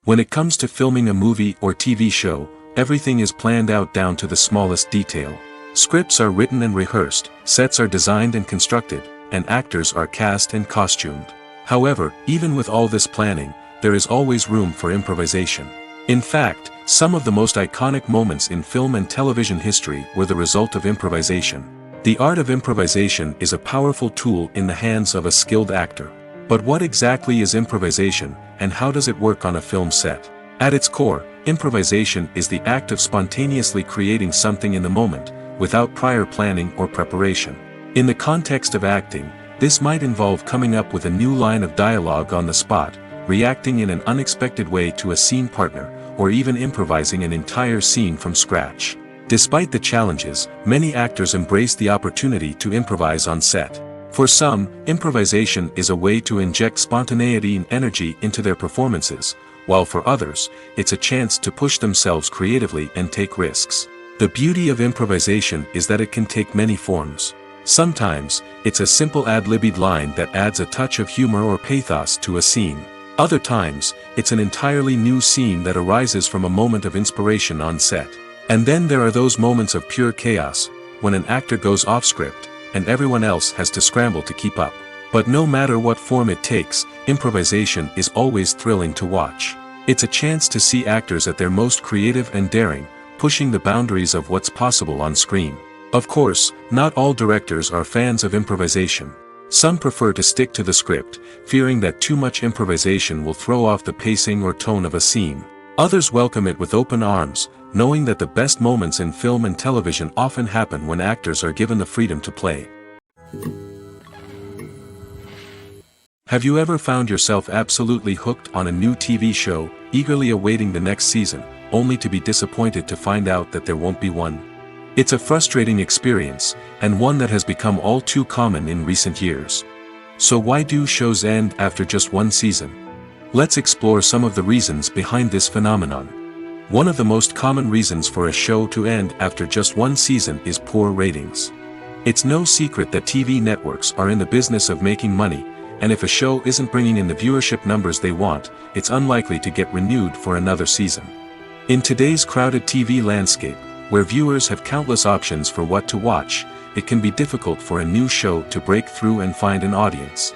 When it comes to filming a movie or TV show, everything is planned out down to the smallest detail. Scripts are written and rehearsed, sets are designed and constructed, and actors are cast and costumed. However, even with all this planning, there is always room for improvisation. In fact, some of the most iconic moments in film and television history were the result of improvisation. The art of improvisation is a powerful tool in the hands of a skilled actor. But what exactly is improvisation, and how does it work on a film set? At its core, improvisation is the act of spontaneously creating something in the moment, without prior planning or preparation. In the context of acting, this might involve coming up with a new line of dialogue on the spot, reacting in an unexpected way to a scene partner, or even improvising an entire scene from scratch. Despite the challenges, many actors embrace the opportunity to improvise on set. For some, improvisation is a way to inject spontaneity and energy into their performances, while for others, it's a chance to push themselves creatively and take risks. The beauty of improvisation is that it can take many forms. Sometimes, it's a simple ad-libbed line that adds a touch of humor or pathos to a scene. Other times, it's an entirely new scene that arises from a moment of inspiration on set. And then there are those moments of pure chaos, when an actor goes off script, and everyone else has to scramble to keep up. But no matter what form it takes, improvisation is always thrilling to watch. It's a chance to see actors at their most creative and daring, pushing the boundaries of what's possible on screen. Of course, not all directors are fans of improvisation. Some prefer to stick to the script, fearing that too much improvisation will throw off the pacing or tone of a scene. Others welcome it with open arms, knowing that the best moments in film and television often happen when actors are given the freedom to play. Have you ever found yourself absolutely hooked on a new TV show, eagerly awaiting the next season, only to be disappointed to find out that there won't be one? It's a frustrating experience, and one that has become all too common in recent years. So why do shows end after just one season? Let's explore some of the reasons behind this phenomenon. One of the most common reasons for a show to end after just one season is poor ratings. It's no secret that TV networks are in the business of making money, and if a show isn't bringing in the viewership numbers they want, it's unlikely to get renewed for another season. In today's crowded TV landscape, where viewers have countless options for what to watch, it can be difficult for a new show to break through and find an audience.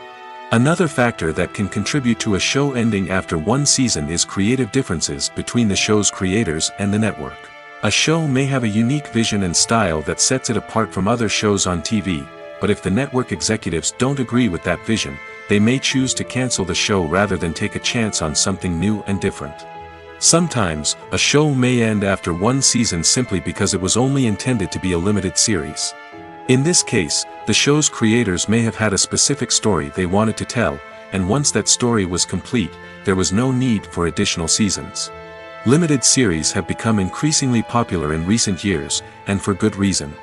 Another factor that can contribute to a show ending after one season is creative differences between the show's creators and the network. A show may have a unique vision and style that sets it apart from other shows on TV, but if the network executives don't agree with that vision, they may choose to cancel the show rather than take a chance on something new and different. Sometimes, a show may end after one season simply because it was only intended to be a limited series. In this case, the show's creators may have had a specific story they wanted to tell, and once that story was complete, there was no need for additional seasons. Limited series have become increasingly popular in recent years, and for good reason.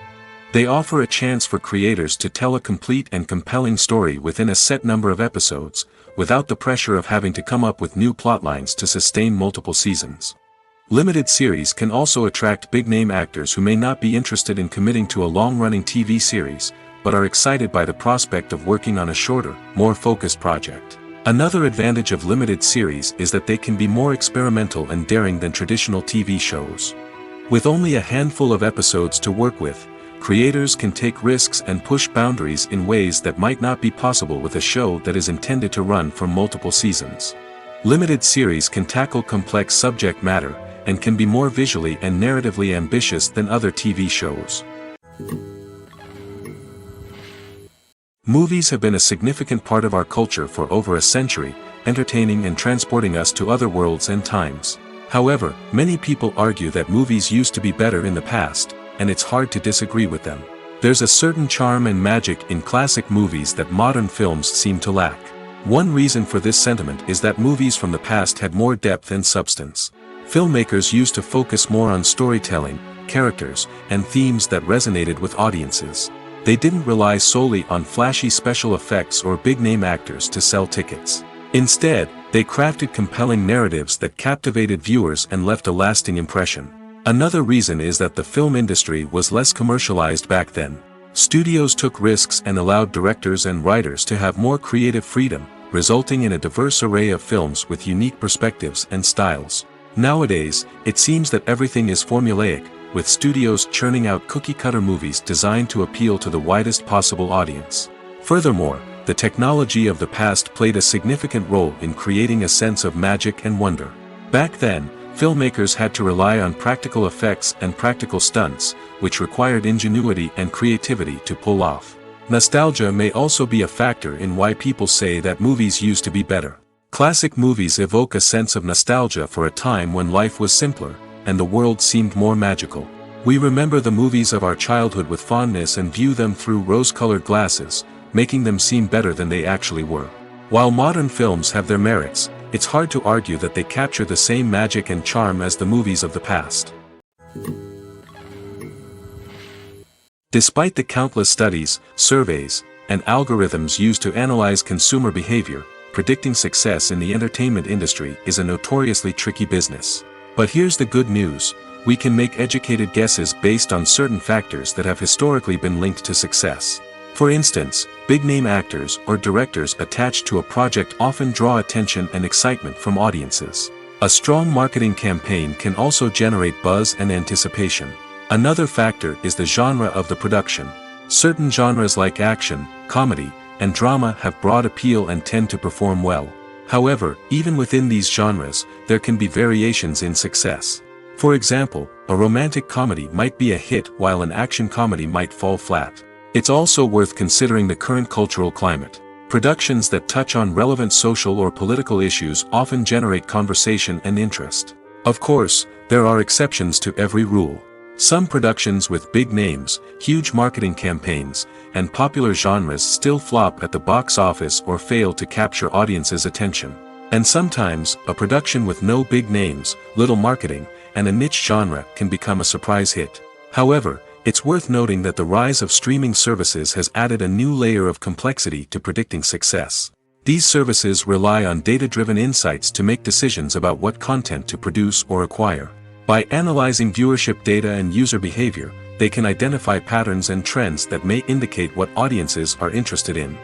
They offer a chance for creators to tell a complete and compelling story within a set number of episodes, without the pressure of having to come up with new plotlines to sustain multiple seasons. Limited series can also attract big-name actors who may not be interested in committing to a long-running TV series, but are excited by the prospect of working on a shorter, more focused project. Another advantage of limited series is that they can be more experimental and daring than traditional TV shows. With only a handful of episodes to work with, creators can take risks and push boundaries in ways that might not be possible with a show that is intended to run for multiple seasons. Limited series can tackle complex subject matter, and can be more visually and narratively ambitious than other TV shows. Movies have been a significant part of our culture for over a century, entertaining and transporting us to other worlds and times. However, many people argue that movies used to be better in the past, and it's hard to disagree with them. There's a certain charm and magic in classic movies that modern films seem to lack. One reason for this sentiment is that movies from the past had more depth and substance. Filmmakers used to focus more on storytelling, characters, and themes that resonated with audiences. They didn't rely solely on flashy special effects or big-name actors to sell tickets. Instead, they crafted compelling narratives that captivated viewers and left a lasting impression. Another reason is that the film industry was less commercialized back then. Studios took risks and allowed directors and writers to have more creative freedom, resulting in a diverse array of films with unique perspectives and styles. Nowadays, it seems that everything is formulaic, with studios churning out cookie-cutter movies designed to appeal to the widest possible audience. Furthermore, the technology of the past played a significant role in creating a sense of magic and wonder. Back then, filmmakers had to rely on practical effects and practical stunts, which required ingenuity and creativity to pull off. Nostalgia may also be a factor in why people say that movies used to be better. Classic movies evoke a sense of nostalgia for a time when life was simpler, and the world seemed more magical. We remember the movies of our childhood with fondness and view them through rose-colored glasses, making them seem better than they actually were. While modern films have their merits, it's hard to argue that they capture the same magic and charm as the movies of the past. Despite the countless studies, surveys, and algorithms used to analyze consumer behavior, predicting success in the entertainment industry is a notoriously tricky business. But here's the good news: we can make educated guesses based on certain factors that have historically been linked to success. For instance, big-name actors or directors attached to a project often draw attention and excitement from audiences. A strong marketing campaign can also generate buzz and anticipation. Another factor is the genre of the production. Certain genres like action, comedy, and drama have broad appeal and tend to perform well. However, even within these genres, there can be variations in success. For example, a romantic comedy might be a hit while an action comedy might fall flat. It's also worth considering the current cultural climate. Productions that touch on relevant social or political issues often generate conversation and interest. Of course, there are exceptions to every rule. Some productions with big names, huge marketing campaigns, and popular genres still flop at the box office or fail to capture audiences' attention. And sometimes, a production with no big names, little marketing, and a niche genre can become a surprise hit. However, it's worth noting that the rise of streaming services has added a new layer of complexity to predicting success. These services rely on data-driven insights to make decisions about what content to produce or acquire. By analyzing viewership data and user behavior, they can identify patterns and trends that may indicate what audiences are interested in.